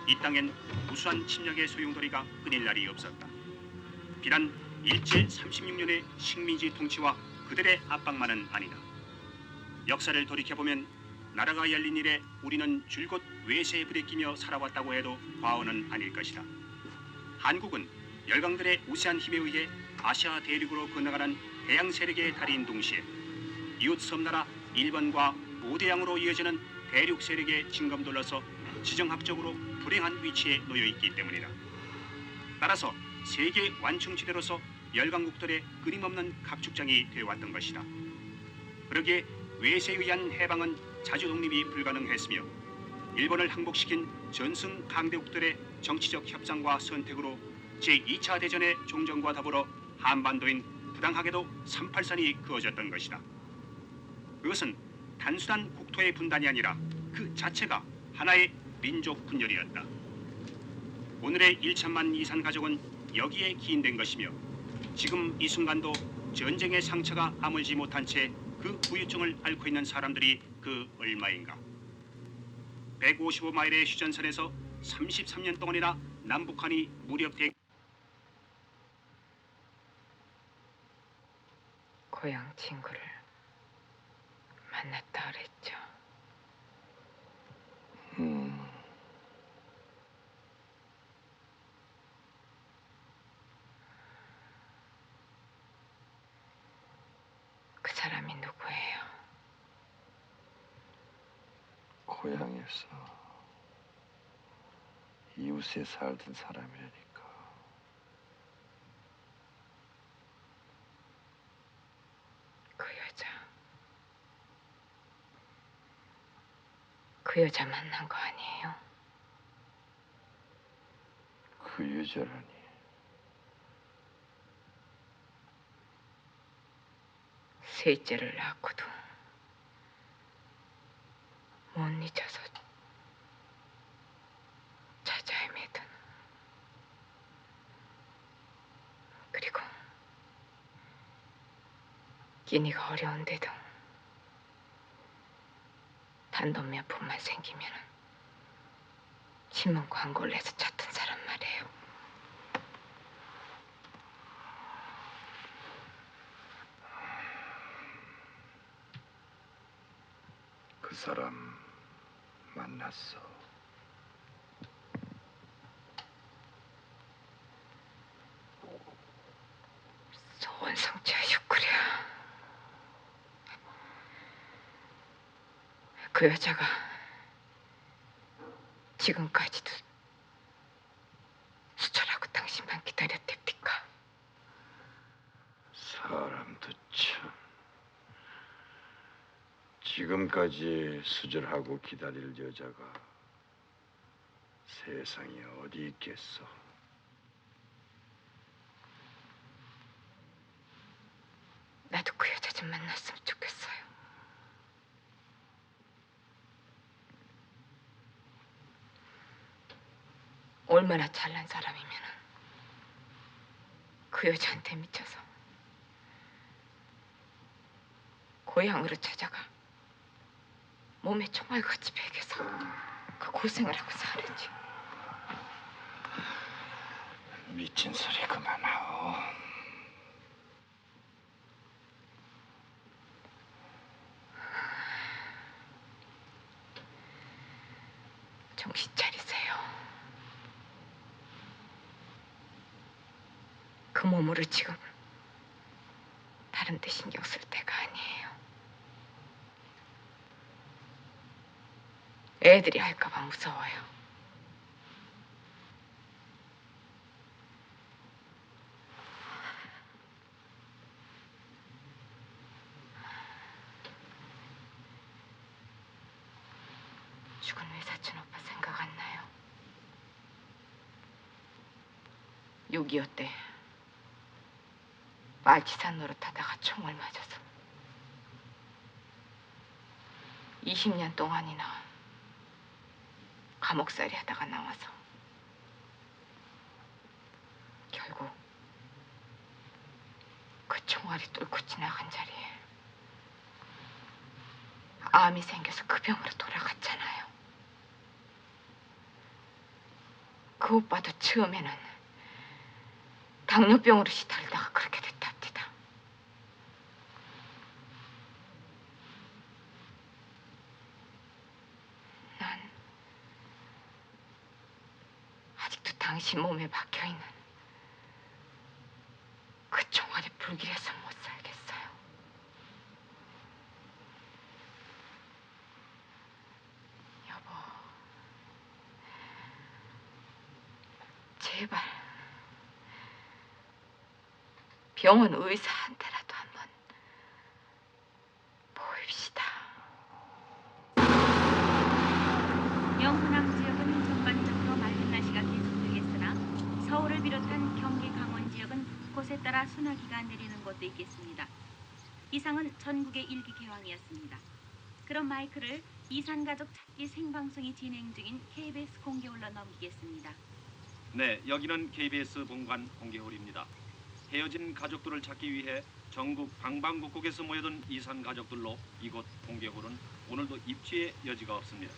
이 땅엔 무수한 침략의 소용돌이가 끊일 날이 없었다. 비단 일제 36년의 식민지 통치와 그들의 압박만은 아니다. 역사를 돌이켜보면 나라가 열린 이래 우리는 줄곧 외세에 부대끼며 살아왔다고 해도 과언은 아닐 것이다. 한국은 열강들의 우세한 힘에 의해 아시아 대륙으로 건너가는 해양 세력의 다리인 동시에 이웃 섬나라 일본과 5대양으로 이어지는 대륙 세력의 징검돌로서 지정학적으로 불행한 위치에 놓여 있기 때문이다. 따라서 세계 완충지대로서 열강국들의 끊임없는 각축장이 되어왔던 것이다. 그러기에 외세에 의한 해방은 자주 독립이 불가능했으며 일본을 항복시킨 전승 강대국들의 정치적 협상과 선택으로 제2차 대전의 종전과 더불어 한반도인 부당하게도 38선이 그어졌던 것이다. 그것은 단순한 국토의 분단이 아니라 그 자체가 하나의 민족 분열이었다. 오늘의 1천만 이산 가족은 여기에 기인된 것이며 지금 이 순간도 전쟁의 상처가 아물지 못한 채 그 후유증을 앓고 있는 사람들이 그 얼마인가. 155마일의 휴전선에서 33년 동안이나 남북한이 무력대 고향 친구를 만났다 그랬죠. 그 사람이 누구예요? 고향에서 이웃에 살던 사람이라니까. 그 여자 만난 거 아니에요? 그 여자라니. 셋째를 낳고도 못 잊어서 찾아 헤매던. 그리고 끼니가 어려운데도 단도몇푼만 생기면 신문 광고를 내서 찾던 사람 말이에요. 그 사람 만났어. 소원 성취하셨구려. 그 여자가 지금까지도 수절하고 당신만 기다렸답니까? 사람도 참. 지금까지 수절하고 기다릴 여자가 세상에 어디 있겠어. 나도 그 여자 좀 만났으면 좋겠어요. 얼마나 잘난 사람이면 그 여자한테 미쳐서 고향으로 찾아가 몸에 총알같이 베겨서 그 고생을 하고 살았지. 미친 소리 그만하오. 정신 차리세요. 그 몸으로 지금 다른 데 신경 쓸 때가 아니에요. 애들이 할까봐 무서워요. 죽은 외사촌 오빠 생각 안 나요? 6.25 때 말치산 노릇하다가 총을 맞아서 20년 동안이나 감옥살이 하다가 나와서 결국 그 총알이 뚫고 지나간 자리에 암이 생겨서 그 병으로 돌아갔잖아요. 그 오빠도 처음에는 당뇨병으로 시달리다가 그렇게 됐답니다. 난 아직도 당신 몸에 박혀있는 그 총알이 불길해서 못 살겠어요. 여보, 제발 병원 의사한테라도 한번 보입시다. 영훈항 지역은 전반적으로 맑은 날씨가 계속되겠으나 서울을 비롯한 경기, 강원 지역은 곳에 따라 소나기가 내리는 곳도 있겠습니다. 이상은 전국의 일기 개황이었습니다. 그럼 마이크를 이산가족 찾기 생방송이 진행 중인 KBS 공개홀로 넘기겠습니다. 네, 여기는 KBS 본관 공개홀입니다. 헤어진 가족들을 찾기 위해 전국 방방곡곡에서 모여든 이산 가족들로 이곳 공개홀은 오늘도 입지의 여지가 없습니다.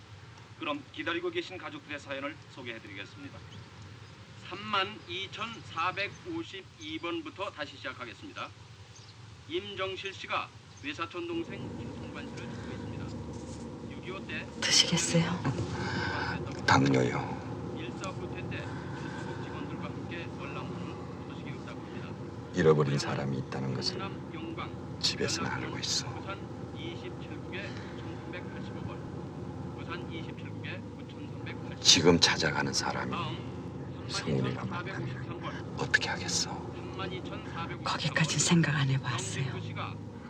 그럼 기다리고 계신 가족들의 사연을 소개해드리겠습니다. 32,452번부터 다시 시작하겠습니다. 임정실 씨가 외사촌 동생 김성관 씨를 찾고 있습니다. 6.25 때 드시겠어요? 당뇨요. 일사후퇴 때 주소국 직원들과 함께 월남으로는 소식이 없다고 합니다. 잃어버린 사람이 있다는 것을 영광 집에서는 알고 있어. 부산 27국에 1385번, 부산 27국에 9380. 지금 찾아가는 사람이 성훈이가 맞다면 어떻게 하겠어? 거기까지 생각 안 해봤어요.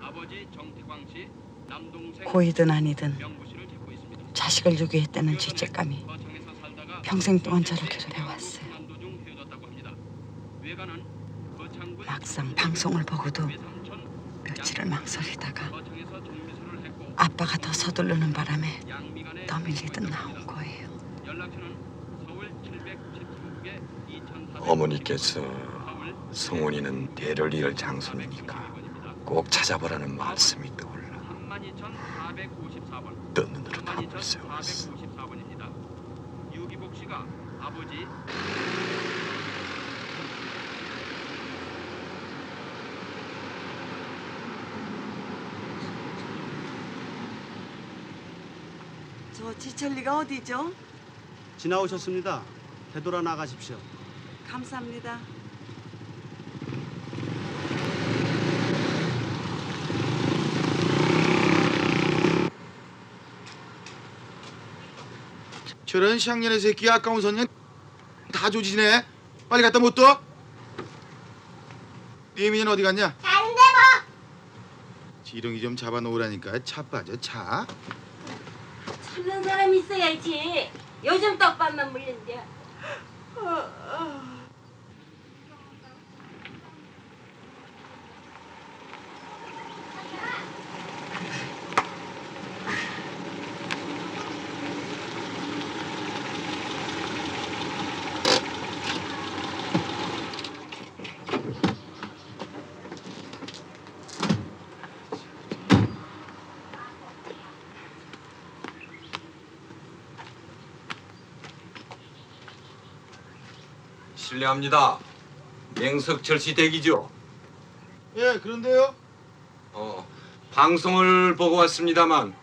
아버지 정태광 씨, 남동생 고이든 아니든 명구 씨를 찾고 있습니다. 자식을 유기했다는 죄책감이 평생 동안 저를 괴롭혀왔어요. 막상 방송을 보고도 며칠을 망설이다가 아빠가 더 서두르는 바람에 더 밀리듯 나온 거예요. 어머니께서 성훈이는 대를 이을 장손이니까 꼭 찾아보라는 말씀이 떠올라. 뜬 눈으로 담을 세웠어. 454번입니다. 유기복 씨가 아버지 저 지철리가 어디죠? 지나오셨습니다. 되돌아 나가십시오. 감사합니다. 저런 샹년의 새끼 아까운 선년 다 조지네. 빨리 갖다 못 둬? 예민이는 어디 갔냐? 다른 데 봐. 지렁이 좀 잡아놓으라니까. 차 빠져 차. 찾는 사람 있어야지. 요즘 떡밥만 물린대. 실례합니다. 맹석철 씨 댁이죠? 예, 그런데요. 방송을 보고 왔습니다만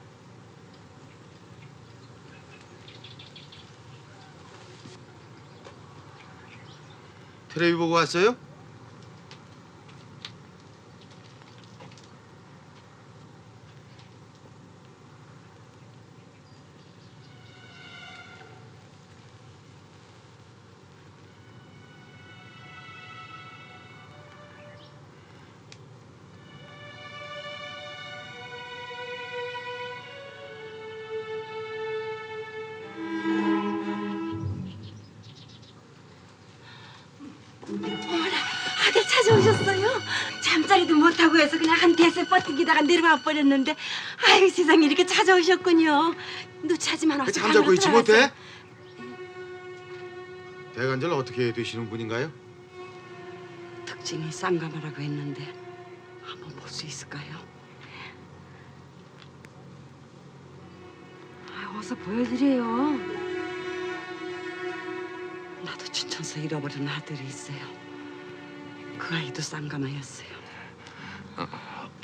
텔레비 보고 왔어요? 아들 찾아오셨어요? 잠자리도 못하고 해서 그냥 한 대세 버티기다가 내려와 버렸는데 아유 세상에 이렇게 찾아오셨군요. 누차지만 어서 잠자고 있지 못해? 대관절 어떻게 되시는 분인가요? 특징이 쌍가마라고 했는데 한번 볼 수 있을까요? 어서 보여드려요. 나도 춘천서 잃어버린 아들이 있어요. 그 아이도 쌍가마였어요.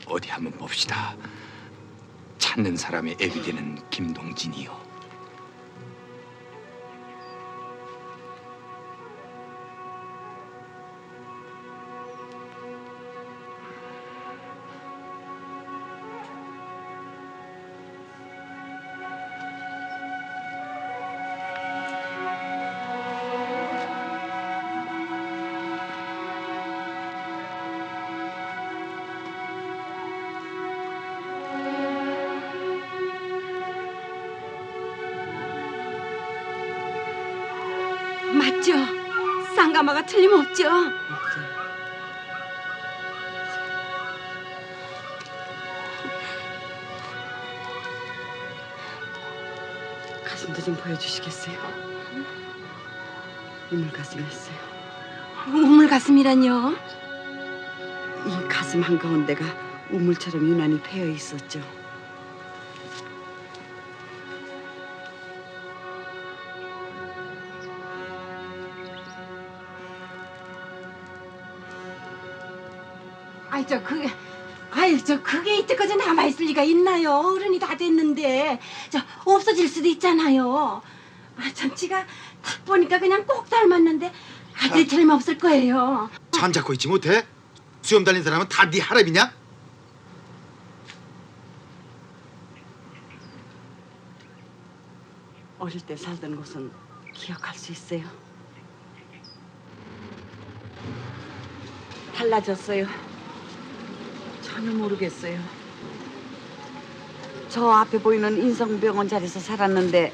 어디 한번 봅시다. 찾는 사람의 애비되는 김동진이요. 맞죠? 쌍가마가 틀림없죠? 가슴도 좀 보여주시겠어요? 우물 가슴이었어요. 우물 가슴이라뇨? 이 가슴 한가운데가 우물처럼 유난히 패여 있었죠. 그게 이때까지 남아있을 리가 있나요? 어른이 다 됐는데 없어질 수도 있잖아요. 전치가 딱 보니까 그냥 꼭 닮았는데 아들이 틀림없을 거예요. 잠자고 있지 못해? 수염 달린 사람은 다 네 할아비냐? 어릴 때 살던 곳은 기억할 수 있어요. 달라졌어요. 전혀 모르겠어요. 저 앞에 보이는 인성병원 자리에서 살았는데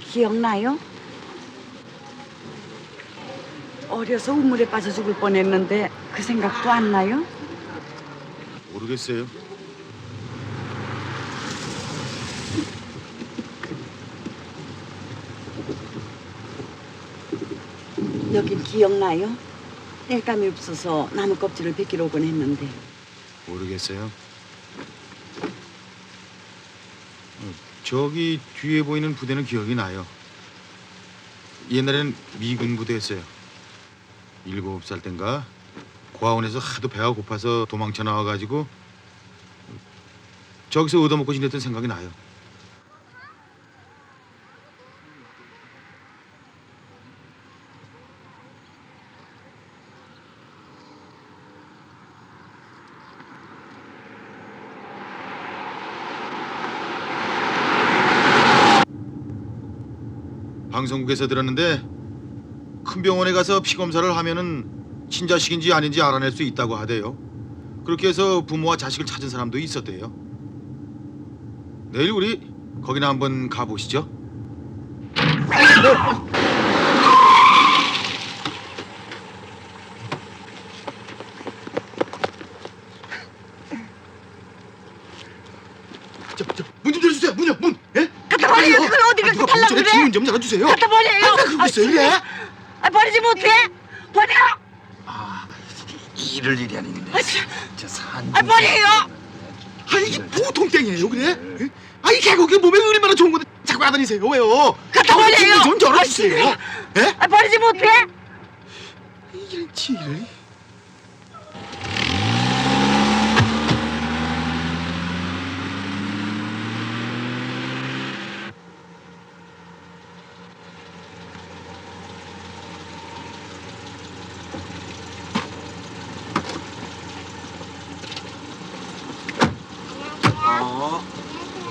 기억나요? 어려서 우물에 빠져 죽을 뻔했는데 그 생각도 안 나요? 모르겠어요. 여긴 기억나요? 땔감이 없어서 나무 껍질을 벗기러 오곤 했는데 모르겠어요. 저기 뒤에 보이는 부대는 기억이 나요. 옛날에는 미군 부대였어요. 7살 땐가 고아원에서 하도 배가 고파서 도망쳐 나와가지고 저기서 얻어먹고 지냈던 생각이 나요. 방송국에서 들었는데 큰 병원에 가서 피 검사를 하면은 친자식인지 아닌지 알아낼 수 있다고 하대요. 그렇게 해서 부모와 자식을 찾은 사람도 있었대요. 내일 우리 거기나 한번 가보시죠. 문 좀 열어주세요. 문요, 문. 예? 갖다 버려요. 그걸 어디 갖다 달라고 그래? 문 좀 열어주세요. 갖다 버려요. 그러고 있어요, 이래? 버리지 못해. 버려. 이럴 일이 아닌데. 저 산. 버려요. 이게 보통 땡이에요, 그래? 이 개고기 몸에 얼마나 좋은 건데 자꾸 하다니세요, 왜요? 갖다 버려요. 좀 열어주세요. 예? 버리지 못해. 이런 지를.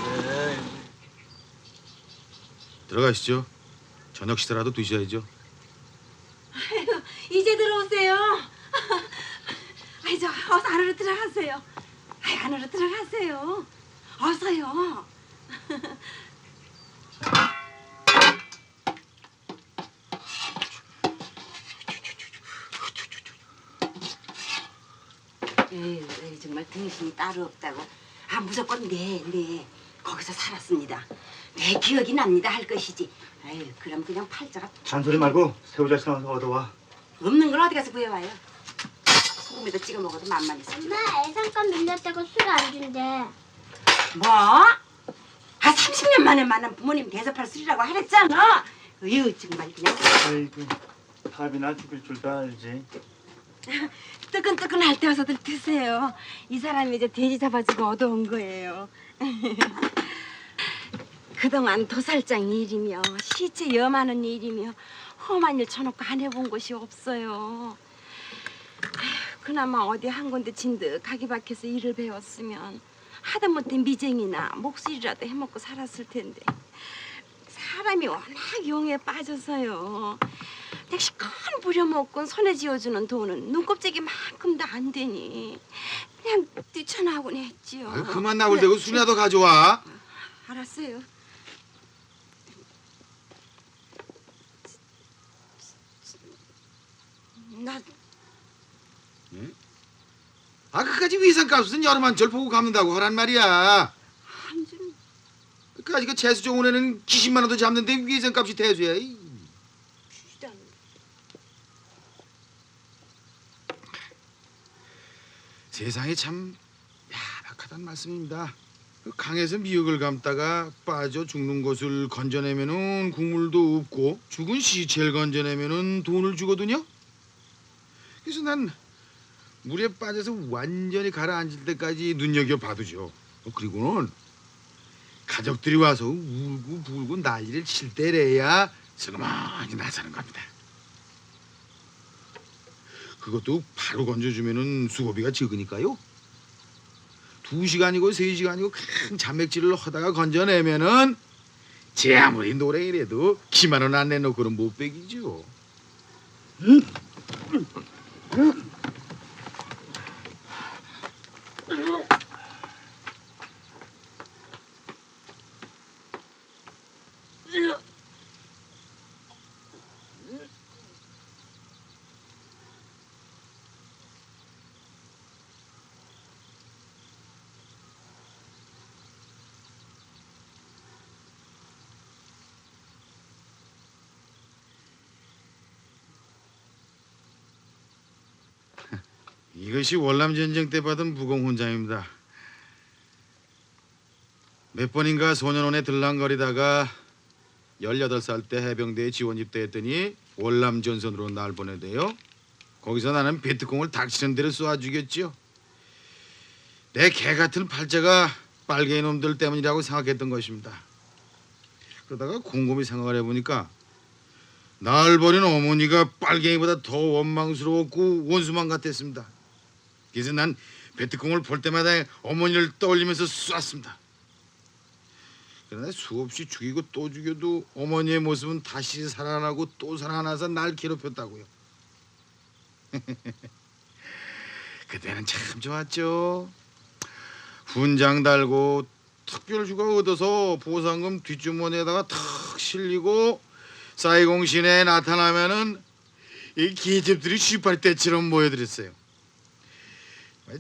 그래. 들어가시죠. 저녁 식사라도 드셔야죠. 아이고, 이제 들어오세요. 아이 저 어서 안으로 들어가세요. 아이 안으로 들어가세요. 어서요. 에이, 정말 등신이 따로 없다고. 아 무조건 네 거기서 살았습니다. 네 기억이 납니다 할 것이지. 아유 그럼 그냥 팔자가 잔소리 말고 새우젓 하나 얻어와. 없는 걸 어디 가서 구해와요. 소금에다 찍어 먹어도 맛만 있어. 엄마 애상권 밀렸다고 술 안 준대. 뭐? 아 30년 만에 만난 부모님 대접할 술이라고 하랬잖아. 으유 정말 그냥. 아이고 답이나 죽일 줄도 알지. 뜨끈뜨끈할 때 와서들 드세요. 이 사람이 이제 돼지 잡아주고 얻어온 거예요. 그동안 도살장 일이며 시체 염하는 일이며 험한 일 쳐놓고 안 해본 곳이 없어요. 그나마 어디 한 군데 진득하게 박혀서 일을 배웠으면 하다못해 미쟁이나 목술이라도 해먹고 살았을 텐데 사람이 워낙 용에 빠져서요. 시큰 부려먹고 손에 쥐어주는 돈은 눈곱재기만큼도 안 되니 그냥 뛰쳐나오곤 했지요. 아유, 그만 나불대고 술이나 더 가져와. 알았어요. 나 아 그까지 위상값은 여름 한철 보고 갚는다고 하란 말이야. 그까지 그 재수 좋은 애는 기십만 원도 잡는데 위상값이 대수야. 세상이 참 야박하단 말씀입니다. 강에서 미역을 감다가 빠져 죽는 것을 건져내면은 국물도 없고 죽은 시체를 건져내면은 돈을 주거든요. 그래서 난 물에 빠져서 완전히 가라앉을 때까지 눈여겨봐두죠. 그리고는 가족들이 와서 울고 불고 난리를 칠 때래야 슬그머니 나서는 겁니다. 그것도 바로 건져주면은 수고비가 적으니까요. 2시간이고 3시간이고 큰 잔맥질을 하다가 건져내면은 제 아무리 노랭이라도 기만 원 안 내놓고는 못 베기죠. 이것이 월남전쟁 때 받은 무공훈장입니다. 몇 번인가 소년원에 들랑거리다가 18살 때 해병대에 지원 입대했더니 월남전선으로 날 보내대요. 거기서 나는 베트콩을 닥치는 대로 쏘아 죽였지요. 내 개 같은 팔자가 빨갱이 놈들 때문이라고 생각했던 것입니다. 그러다가 곰곰이 생각을 해보니까 날 버린 어머니가 빨갱이보다 더 원망스러웠고 원수만 같았습니다. 그래서 난 베트콩을 볼 때마다 어머니를 떠올리면서 쐈습니다. 그러나 수없이 죽이고 또 죽여도 어머니의 모습은 다시 살아나고 또 살아나서 날 괴롭혔다고요. 그때는 참 좋았죠. 훈장 달고 특별 휴가 얻어서 보상금 뒷주머니에다가 탁 실리고 사이공 시내에 나타나면은 이 기집들이 쥐팔대처럼 모여들었어요.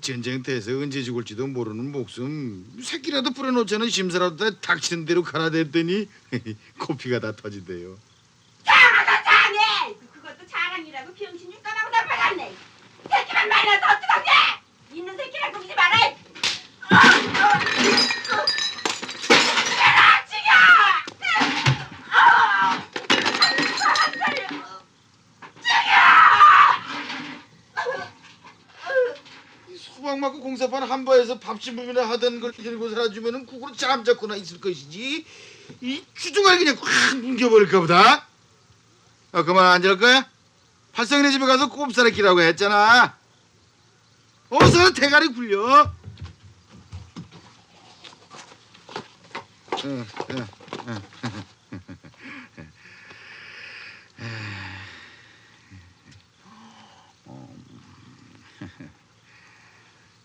전쟁터에서 언제 죽을지도 모르는 목숨 새끼라도 뿌려놓자는 심사라도 다 닥치는 대로 갈아댔더니 코피가 다 터지대요. 장하다 장해! 그것도 자랑이라고 병신 좀 떠나고 나빠갔네. 새끼만 말이라도 어떡하게! 있는 새끼랑 굴리지 마라! 죽여! 섭섭한 한바에서 밥심부이나 하던 걸 데리고 살아주면은 국으로 잠자거나 있을 것이지. 이 주둥아리 그냥 확 뭉겨버릴까 보다. 그만 앉을 거야? 팔성이네 집에 가서 꼼사리 끼라고 했잖아. 어서 대가리 굴려.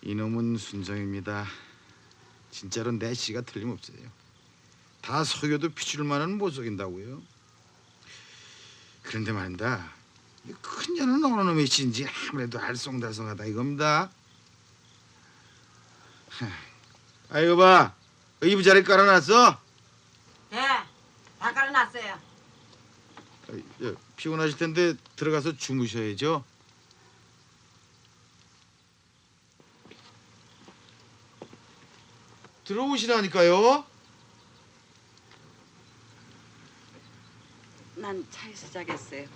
이놈은 순정입니다. 진짜로 내 씨가 틀림없어요. 다 속여도 피줄만은 못 속인다고요. 그런데 말입니다. 큰 년은 어느 놈의 씨인지 아무래도 알쏭달쏭하다 이겁니다. 아이고 봐, 이부자리 깔아놨어? 네, 다 깔아놨어요. 피곤하실 텐데 들어가서 주무셔야죠. 들어오시라니까요. 난 차에서 자겠어요.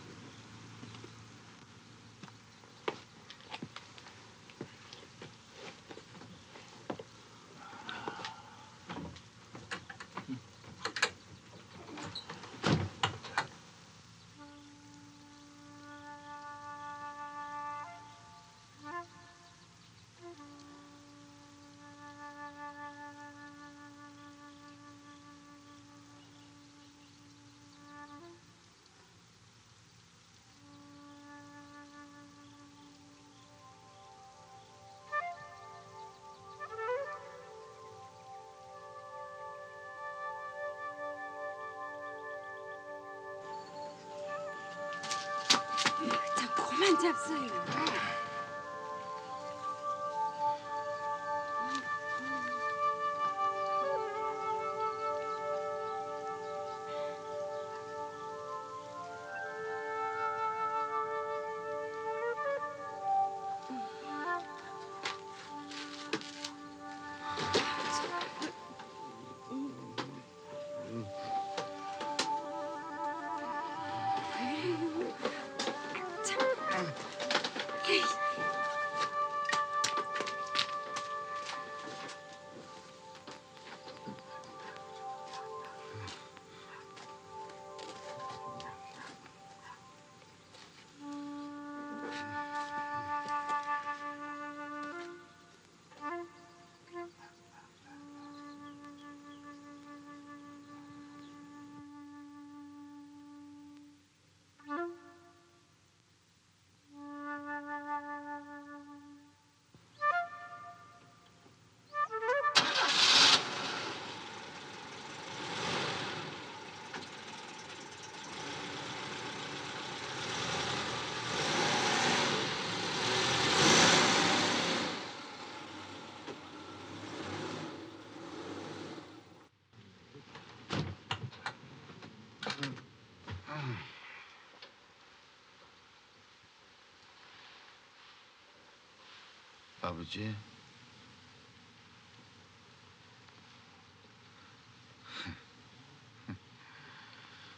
그만 잡어요. 아버지.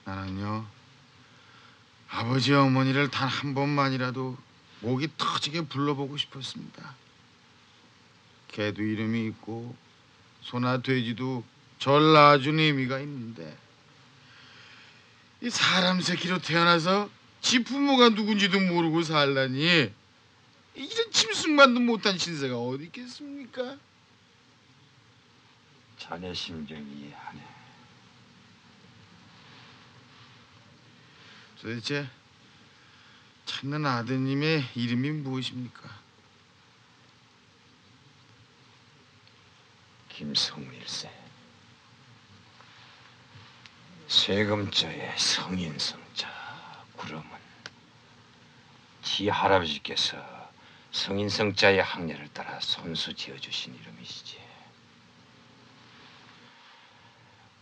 나는요, 아버지 어머니를 단 한 번만이라도 목이 터지게 불러보고 싶었습니다. 개도 이름이 있고 소나 돼지도 절 낳아준 의미가 있는데 이 사람 새끼로 태어나서 지 부모가 누군지도 모르고 살다니 이런 짐승만도 못한 신세가 어디 있겠습니까? 자네 심정 이해하네. 도대체 찾는 아드님의 이름이 무엇입니까? 김성일세. 세금자의 성인성자. 구름은 지 할아버지께서 성인성자의 학례를 따라 손수 지어주신 이름이시지.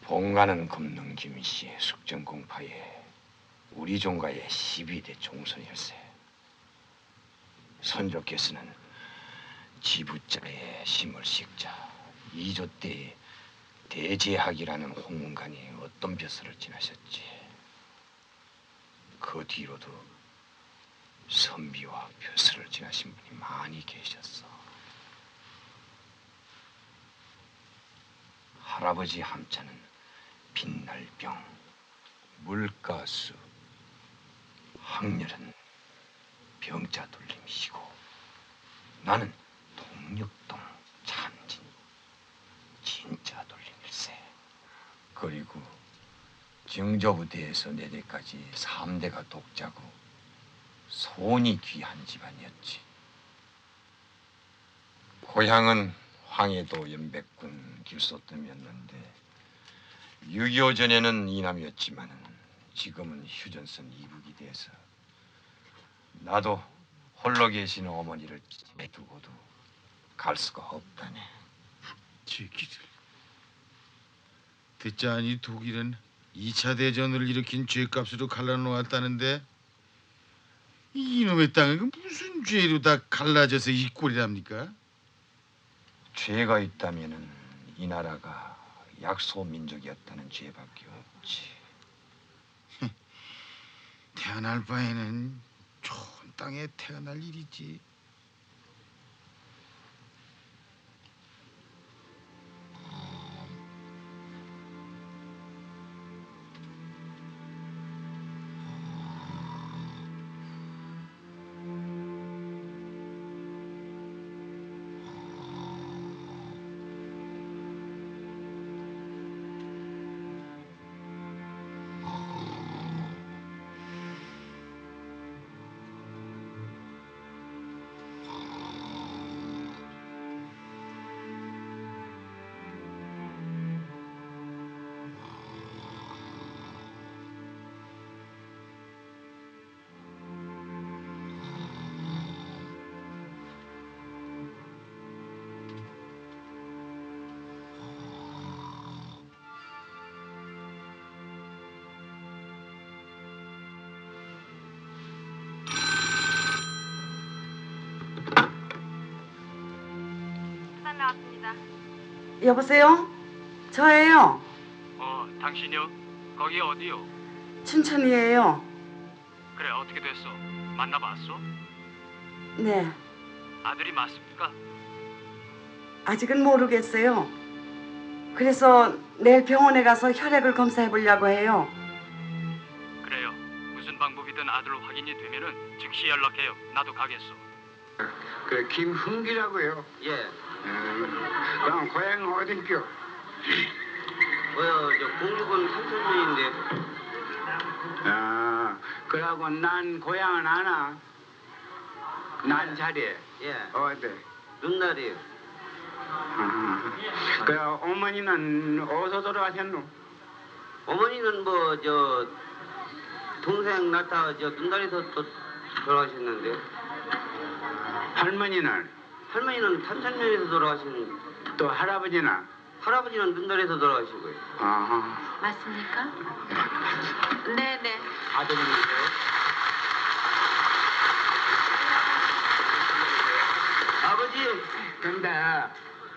봉가는 금능 김씨 숙정공파에 우리 종가의 12대 종손일세. 선조께서는 지부자의 심을식자 2조 때 대제학이라는 홍문관이 어떤 벼슬을 지나셨지. 그 뒤로도 선비와 벼슬을 지나신 분이 많이 계셨어. 할아버지 함자는 빈날병, 물가스, 학렬은 병자 돌림이시고 나는 동력동 참진 진짜 돌림일세. 그리고 정조부대에서 내대까지 3대가 독자고 손이 귀한 집안이었지. 고향은 황해도 연백군 길소뜸이었는데 6.25 전에는 이남이었지만은 지금은 휴전선 이북이 돼서 나도 홀로 계시는 어머니를 집에 두고도 갈 수가 없다네. 제기들. 듣자니 독일은 2차 대전을 일으킨 죄값으로 갈라놓았다는데 이놈의 땅은 무슨 죄로 다 갈라져서 이 꼴이랍니까? 죄가 있다면은 이 나라가 약소 민족이었다는 죄밖에 없지. 태어날 바에는 좋은 땅에 태어날 일이지. 부산 나왔습니다. 여보세요? 저예요. 당신이요? 거기 어디요? 춘천이에요. 그래, 어떻게 됐어? 만나봤어? 네, 아들이 맞습니까? 아직은 모르겠어요. 그래서 내일 병원에 가서 혈액을 검사해 보려고 해요. 그래요. 무슨 방법이든 아들 확인이 되면은 즉시 연락해요. 나도 가겠어. 그 김흥기라고요. 예. 그럼 고향 어딘겨? 뭐요, 저 공주군 삼천리인데. 아, 그러고 난 고향은 아나. 난 자리에. 예. 어디? 눈날이요. 그 어머니는 어디서 돌아가셨노? 어머니는 뭐 저 동생 낳다 저 눈다리에서 또 돌아가셨는데. 할머니는? 할머니는 탄천면에서 돌아가신. 또 할아버지는? 할아버지는 눈다리에서 돌아가시고요. 아하. 맞습니까? 네네. 아드님이세요? 아버지. 근데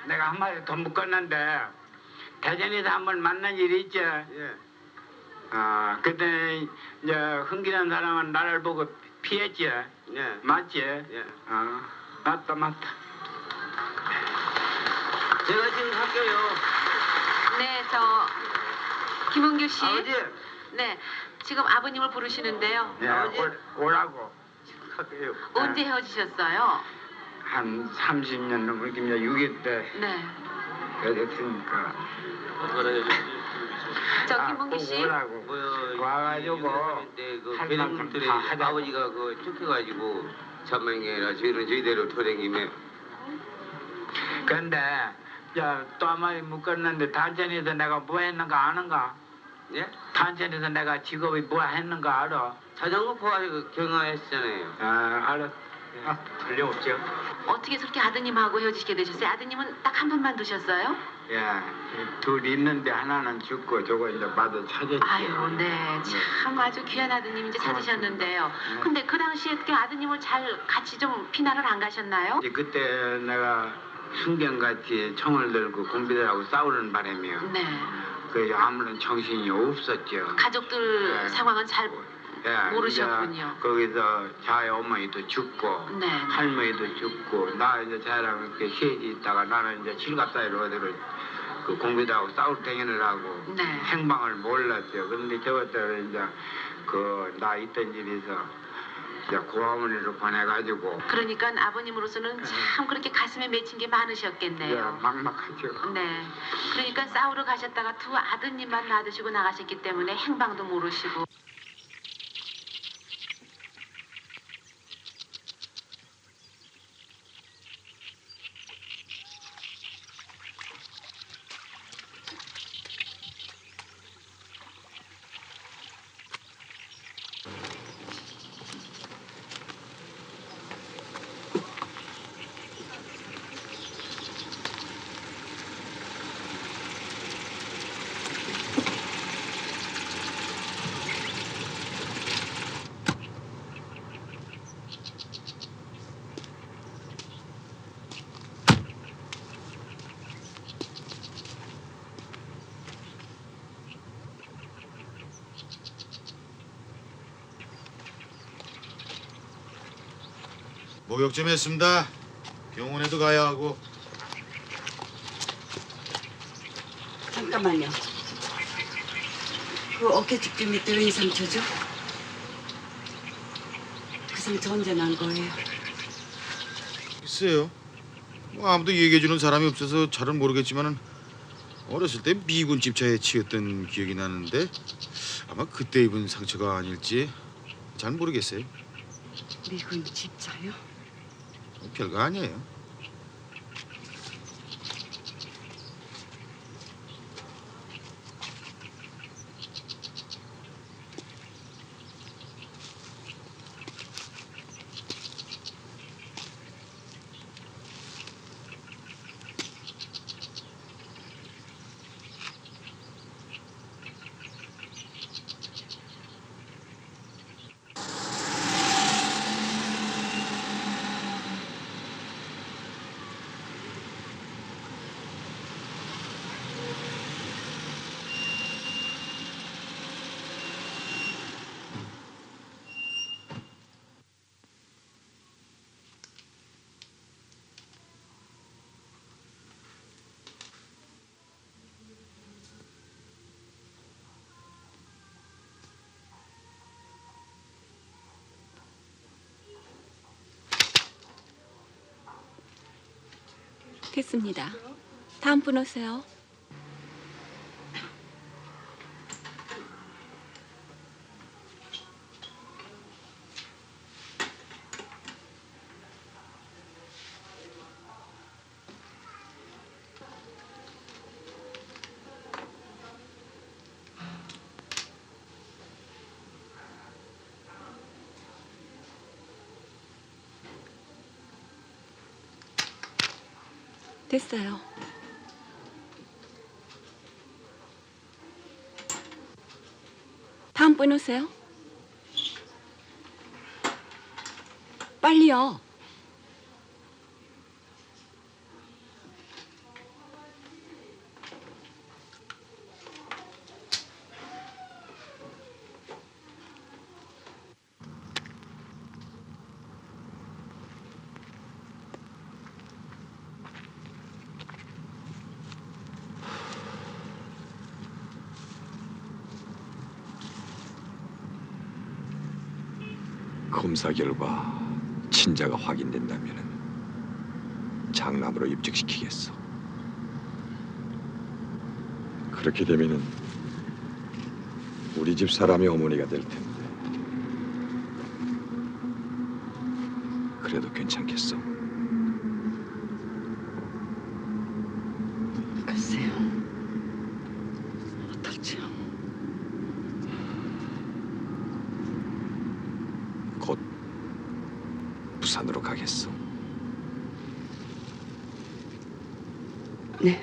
내가 한마디 더 묻었는데 대전에서 한번 만난 일이 있지? 예. 아, 그때 이제 흥기라는 사람은 나를 보고 피했지? 예. 맞지? 예. 아, 맞다. 제가 지금 할게요. 네, 저 김은규 씨. 아버지. 네, 지금 아버님을 부르시는데요. 예, 오라고. 할게요. 언제 헤어지셨어요? 한 30년 넘게 이제 6.25 때 네. 됐으니까. 저 김은규 씨. 오라고. 와가지고 그 할 배님들이 만큼 다 하자고. 아버지가 그 축해가지고 잠만이라 저희는 저희대로 토랭이며. 근데 또 한마디 묻었는데 단천에서 내가 뭐 했는가 아는가? 예? 단천에서 내가 직업이 뭐 했는가 알아? 자전거 포화그 경화했잖아요. 아, 알았. 틀림없죠. 어떻게 그렇게 아드님하고 헤어지게 되셨어요? 아드님은 딱 한 번만 두셨어요? 예, 둘이 있는데 하나는 죽고 저거 이제 봐도 찾았지. 아유, 네. 참 아주 귀한 아드님 이제 찾으셨는데요. 근데 그 당시에 어떻게 아드님을 잘 같이 좀 피난을 안 가셨나요? 이제 그때 내가 순경같이 총을 들고 공비들하고 싸우는 바람이요. 네. 그 아무런 정신이 없었죠. 가족들 네. 상황은 잘 예, 모르셨군요. 이제 거기서 자의 어머니도 죽고 네. 할머니도 죽고 나 이제 자랑 이렇게 시해지 있다가 나는 이제 칠갑사이로 어디를 그 공비들하고 싸울 땡기느라고 네. 행방을 몰랐죠. 그런데 저것들을 이제 그 나 있던 집에서 이제 고아원으로 보내가지고 그러니까 아버님으로서는 참 그렇게 가슴에 맺힌 게 많으셨겠네요. 막막하죠. 네. 그러니까 싸우러 가셨다가 두 아드님만 놔두시고 나가셨기 때문에 행방도 모르시고. 목욕 좀 했습니다. 병원에도 가야 하고. 잠깐만요. 그 어깨 뒷뒤 밑에 왜 이 상처죠? 그 상처 언제 난 거예요? 글쎄요. 뭐 아무도 얘기해주는 사람이 없어서 잘은 모르겠지만은 어렸을 때 미군 집차에 치였던 기억이 나는데 아마 그때 입은 상처가 아닐지 잘 모르겠어요. 미군 집차요? 별거 아니에요. 됐습니다. 다음 분 오세요. 됐어요. 다음 분 오세요. 빨리요. 검사 결과 친자가 확인된다면은 장남으로 입직시키겠어. 그렇게 되면은 우리 집 사람이 어머니가 될 텐데. 그래도 괜찮겠어? 글쎄요. 어떨지요. 곧 부산으로 가겠어. 네.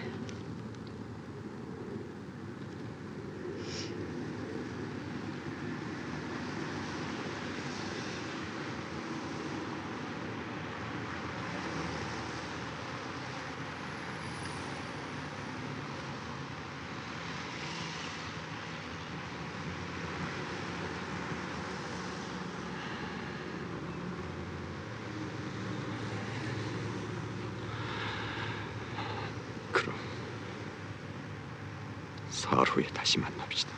그럼. 사흘 후에 다시 만납시다.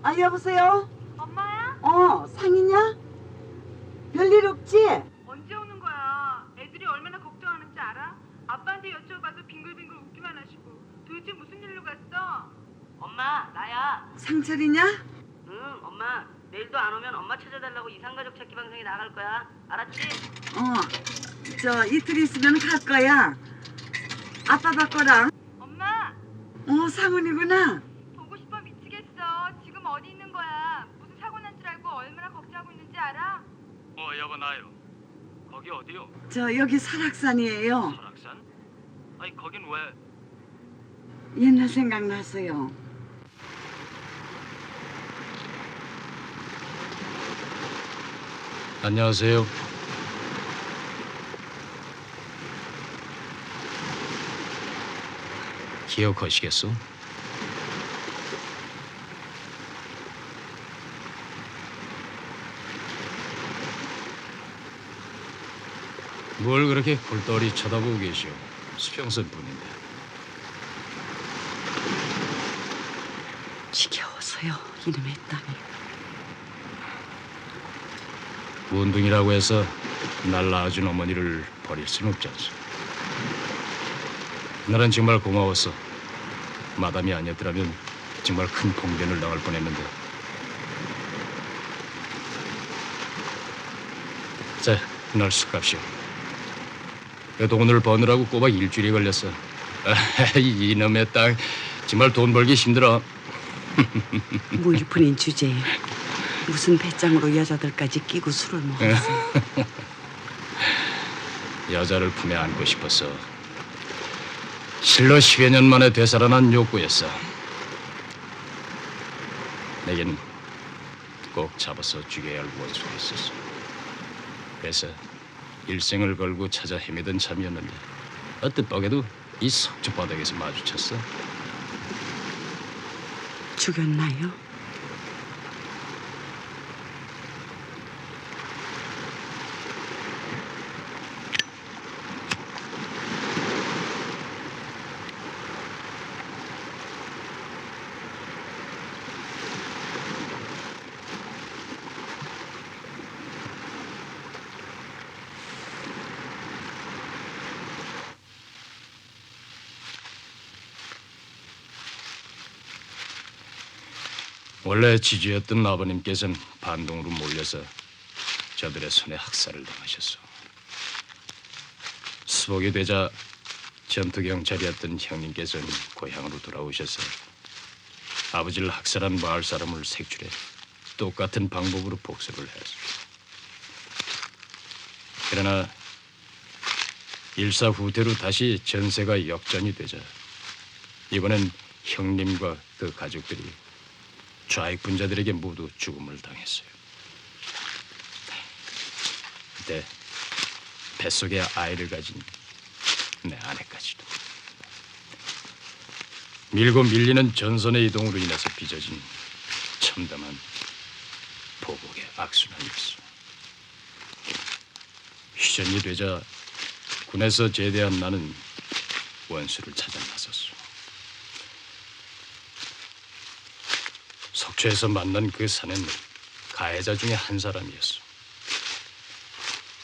아 여보세요? 엄마야? 상이냐? 별일 없지? 언제 오는 거야? 애들이 얼마나 걱정하는지 알아? 아빠한테 여쭤봐도 빙글빙글 웃기만 하시고. 도대체 무슨 일로 갔어? 엄마, 나야. 상철이냐? 응, 엄마. 내일도 안 오면 엄마 찾아달라고 이상가족 찾기 방송에 나갈 거야. 알았지? 저 이틀 있으면 갈 거야. 아빠 바꿔라. 엄마! 상훈이구나. 보고 싶어 미치겠어. 지금 어디 있는 거야? 무슨 사고 난 줄 알고 얼마나 걱정하고 있는지 알아? 여보 나요. 거기 어디요? 저 여기 설악산이에요. 설악산? 아니 거긴 왜? 옛날 생각났어요. 안녕하세요. 기억하시겠어? 뭘 그렇게 골똘히 쳐다보고 계시오? 수평선 뿐인데. 지겨워서요. 이놈의 땀이. 원둥이라고 해서 날 낳아준 어머니를 버릴 순 없지 않소. 나는 정말 고마웠어. 마담이 아니었더라면 정말 큰 봉변을 당할 뻔했는데. 자, 날 술값이오. 그래도 오늘 버느라고 꼬박 일주일이 걸렸어. 이놈의 땅 정말 돈 벌기 힘들어. 물뿐인 주제에 무슨 배짱으로 여자들까지 끼고 술을 먹었어. 여자를 품에 안고 싶었어. 실로 10여 년 만에 되살아난 욕구였어. 내겐 꼭 잡아서 죽여야 할 원수가 있었어. 그래서 일생을 걸고 찾아 헤매던 참이었는데 어뜻밖에도 이 석주바닥에서 마주쳤어. 죽였나요? 원래 지주였던 아버님께서는 반동으로 몰려서 저들의 손에 학살을 당하셨어. 수복이 되자 전투경찰이었던 형님께서는 고향으로 돌아오셔서 아버지를 학살한 마을 사람을 색출해 똑같은 방법으로 복수를 했어. 그러나 일사후퇴로 다시 전세가 역전이 되자 이번엔 형님과 그 가족들이 좌익분자들에게 모두 죽음을 당했어요. 그때 뱃속에 아이를 가진 내 아내까지도. 밀고 밀리는 전선의 이동으로 인해서 빚어진 참담한 보복의 악순환이었어. 휴전이 되자 군에서 제대한 나는 원수를 찾아 나섰어. 속초에서 만난 그 사내는 가해자 중에 한 사람이었어.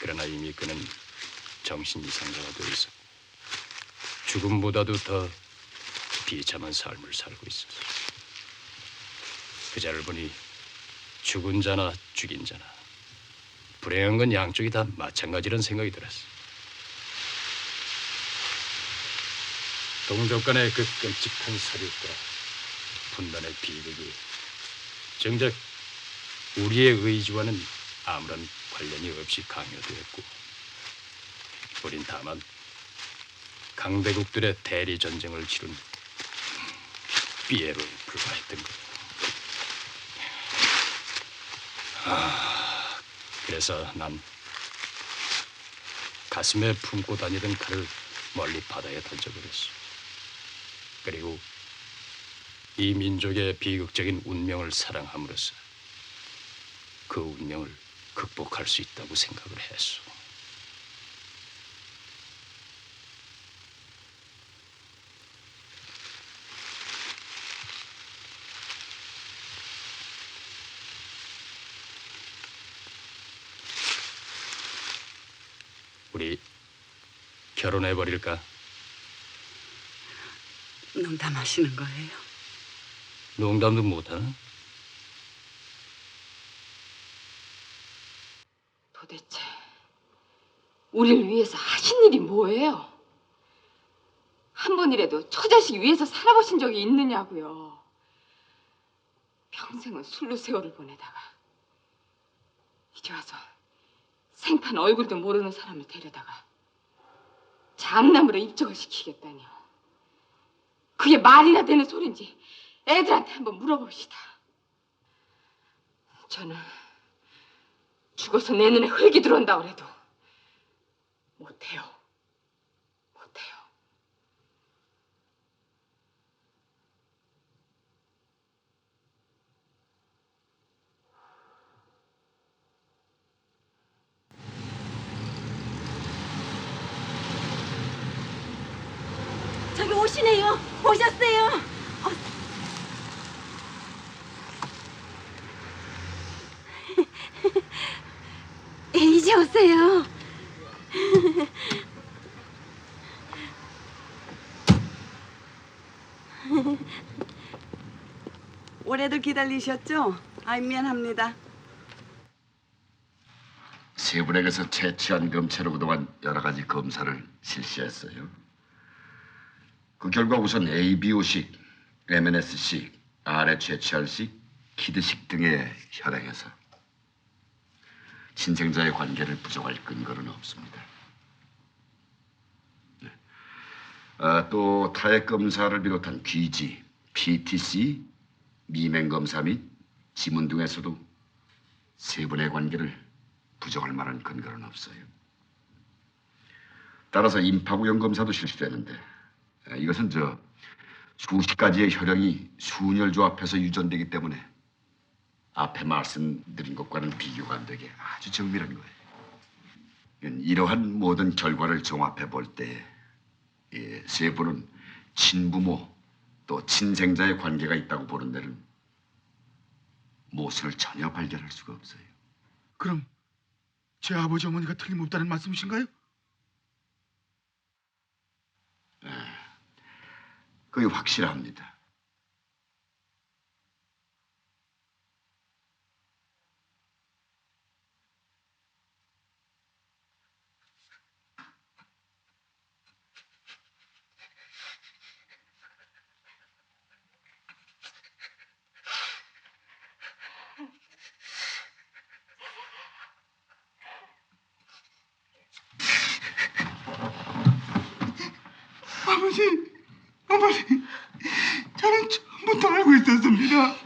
그러나 이미 그는 정신 이상자가 되어 있었고 죽음보다도 더 비참한 삶을 살고 있었어. 그자를 보니 죽은 자나 죽인 자나 불행한 건 양쪽이 다 마찬가지라는 생각이 들었어. 동족 간의 그 끔찍한 사륙과 분단의 비극이 정작 우리의 의지와는 아무런 관련이 없이 강요되었고 우린 다만 강대국들의 대리 전쟁을 치른 피에로에 불과했던 거예요. 그래서 난 가슴에 품고 다니던 칼을 멀리 바다에 던져버렸어. 그리고 이 민족의 비극적인 운명을 사랑함으로써 그 운명을 극복할 수 있다고 생각을 했어. 우리 결혼해버릴까? 농담하시는 거예요? 농담도 못하나? 도대체 우리를 위해서 하신 일이 뭐예요? 한 번이라도 처자식 위해서 살아보신 적이 있느냐고요. 평생을 술로 세월을 보내다가 이제 와서 생판 얼굴도 모르는 사람을 데려다가 장남으로 입적을 시키겠다니요. 그게 말이나 되는 소린지 애들한테 한번 물어봅시다. 저는 죽어서 내 눈에 흙이 들어온다고 해도 못해요. 못해요. 저기 오시네요. 오셨어요. 이제 오세요. 올해도 기다리셨죠? 미안합니다. 세 분에게서 채취한 검체로 그동안 여러 가지 검사를 실시했어요. 그 결과 우선 ABO식, MNS식, RHHR식, 키드식 등의 혈액에서 친생자의 관계를 부정할 근거는 없습니다. 네. 또 타액 검사를 비롯한 귀지, PTC, 미맹 검사 및 지문 등에서도 세 분의 관계를 부정할 만한 근거는 없어요. 따라서 임파구형 검사도 실시되는데 이것은 수십 가지의 혈형이 순혈 조합해서 유전되기 때문에 앞에 말씀드린 것과는 비교가 안 되게 아주 정밀한 거예요. 이러한 모든 결과를 종합해 볼 때 세 분은 친부모 또 친생자의 관계가 있다고 보는 데는 모순을 전혀 발견할 수가 없어요. 그럼 제 아버지 어머니가 틀림없다는 말씀이신가요? 그게 확실합니다. 어머니, 저는 처음부터 알고 있었습니다.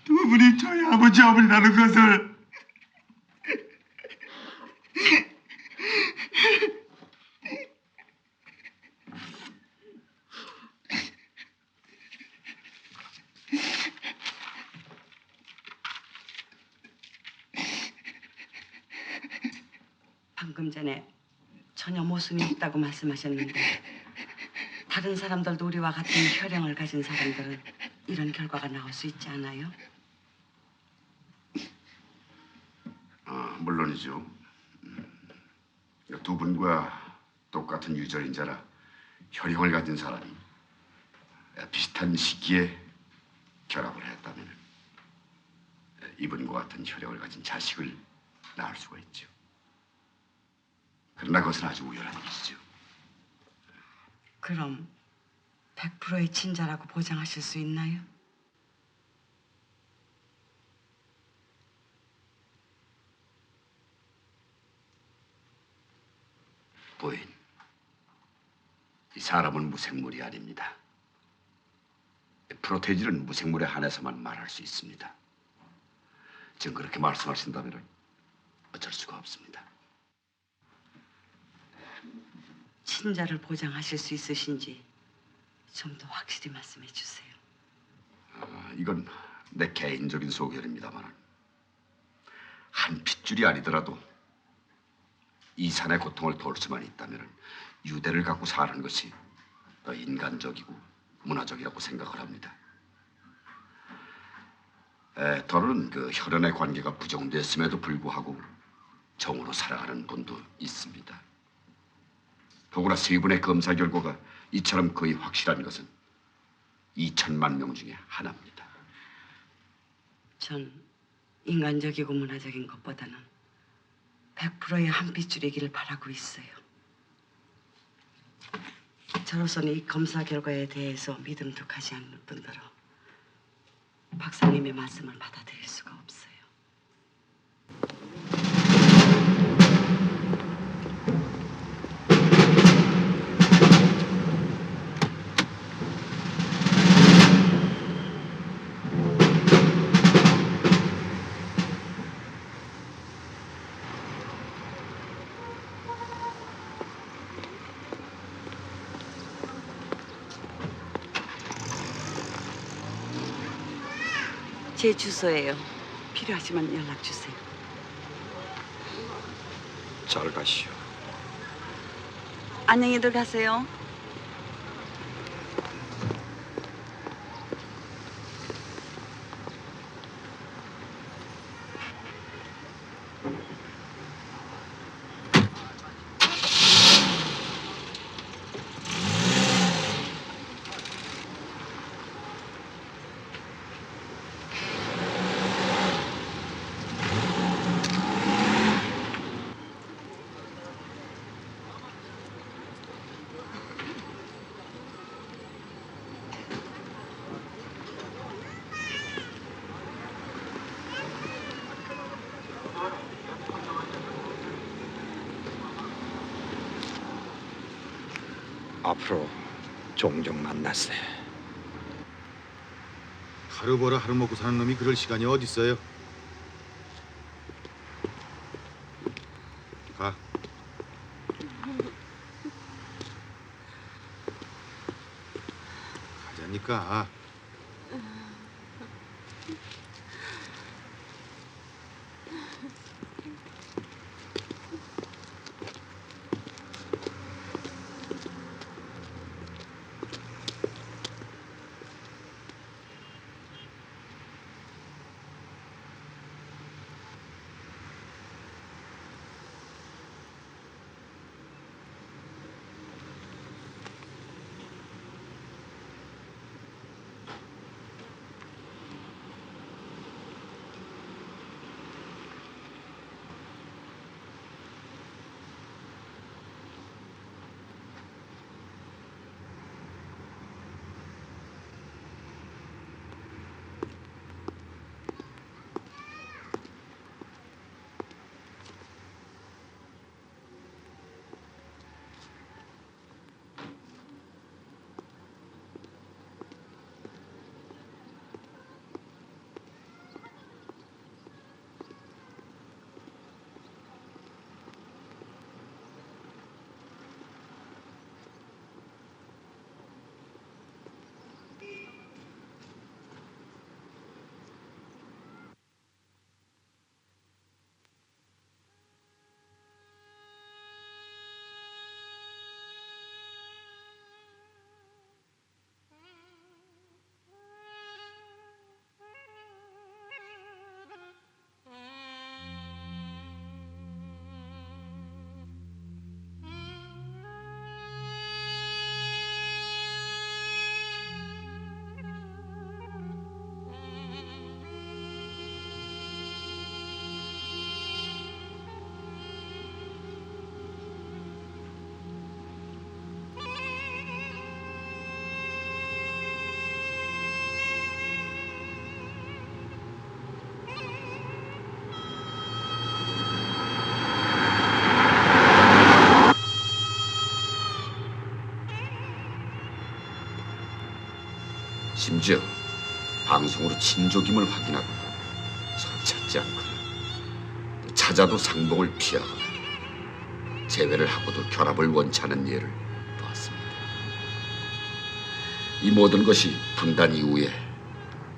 두 분이 저희 아버지 어머니라는 것을. 방금 전에 전혀 모순이 없다고 말씀하셨는데 다른 사람들도 우리와 같은 혈형을 가진 사람들은 이런 결과가 나올 수 있지 않아요? 물론이죠. 두 분과 똑같은 유전인자라 혈형을 가진 사람이 비슷한 시기에 결합을 했다면 이분과 같은 혈형을 가진 자식을 낳을 수가 있죠. 그러나 그것은 아주 우연한 일이죠. 그럼 100%의 친자라고 보장하실 수 있나요? 부인, 이 사람은 무생물이 아닙니다. 프로테이지는 무생물에 한해서만 말할 수 있습니다. 지금 그렇게 말씀하신다면 어쩔 수가 없습니다. 친자를 보장하실 수 있으신지 좀 더 확실히 말씀해 주세요. 이건 내 개인적인 소견입니다만 한 핏줄이 아니더라도 이산의 고통을 도울 수만 있다면 유대를 갖고 사는 것이 더 인간적이고 문화적이라고 생각을 합니다. 더는 그 혈연의 관계가 부정됐음에도 불구하고 정으로 살아가는 분도 있습니다. 더구나 세 분의 검사 결과가 이처럼 거의 확실한 것은 2천만 명 중에 하나입니다. 전 인간적이고 문화적인 것보다는 100%의 한 핏줄이기를 바라고 있어요. 저로서는 이 검사 결과에 대해서 믿음도 가지 않는 뿐더러 박사님의 말씀을 받아들일 수가 없어요. 제 주소예요. 필요하시면 연락 주세요. 잘 가시오. 안녕히들 가세요. 앞으로 종종 만났세. 하루 벌어 하루 먹고 사는 놈이 그럴 시간이 어디 있어요? 가. 가자니까. 심지어 방송으로 친족임을 확인하고도 서로 찾지 않거나 찾아도 상봉을 피하거나 재회를 하고도 결합을 원치 않은 예를 보았습니다. 이 모든 것이 분단 이후에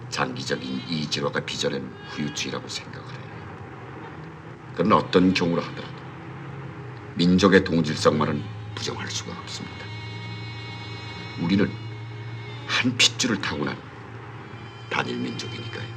장기적인 이질화가 빚어낸 후유증이라고 생각을 해요. 그러나 어떤 경우라 하더라도 민족의 동질성만은 부정할 수가 없습니다. 우리는 한 핏줄을 타고난 단일 민족이니까요.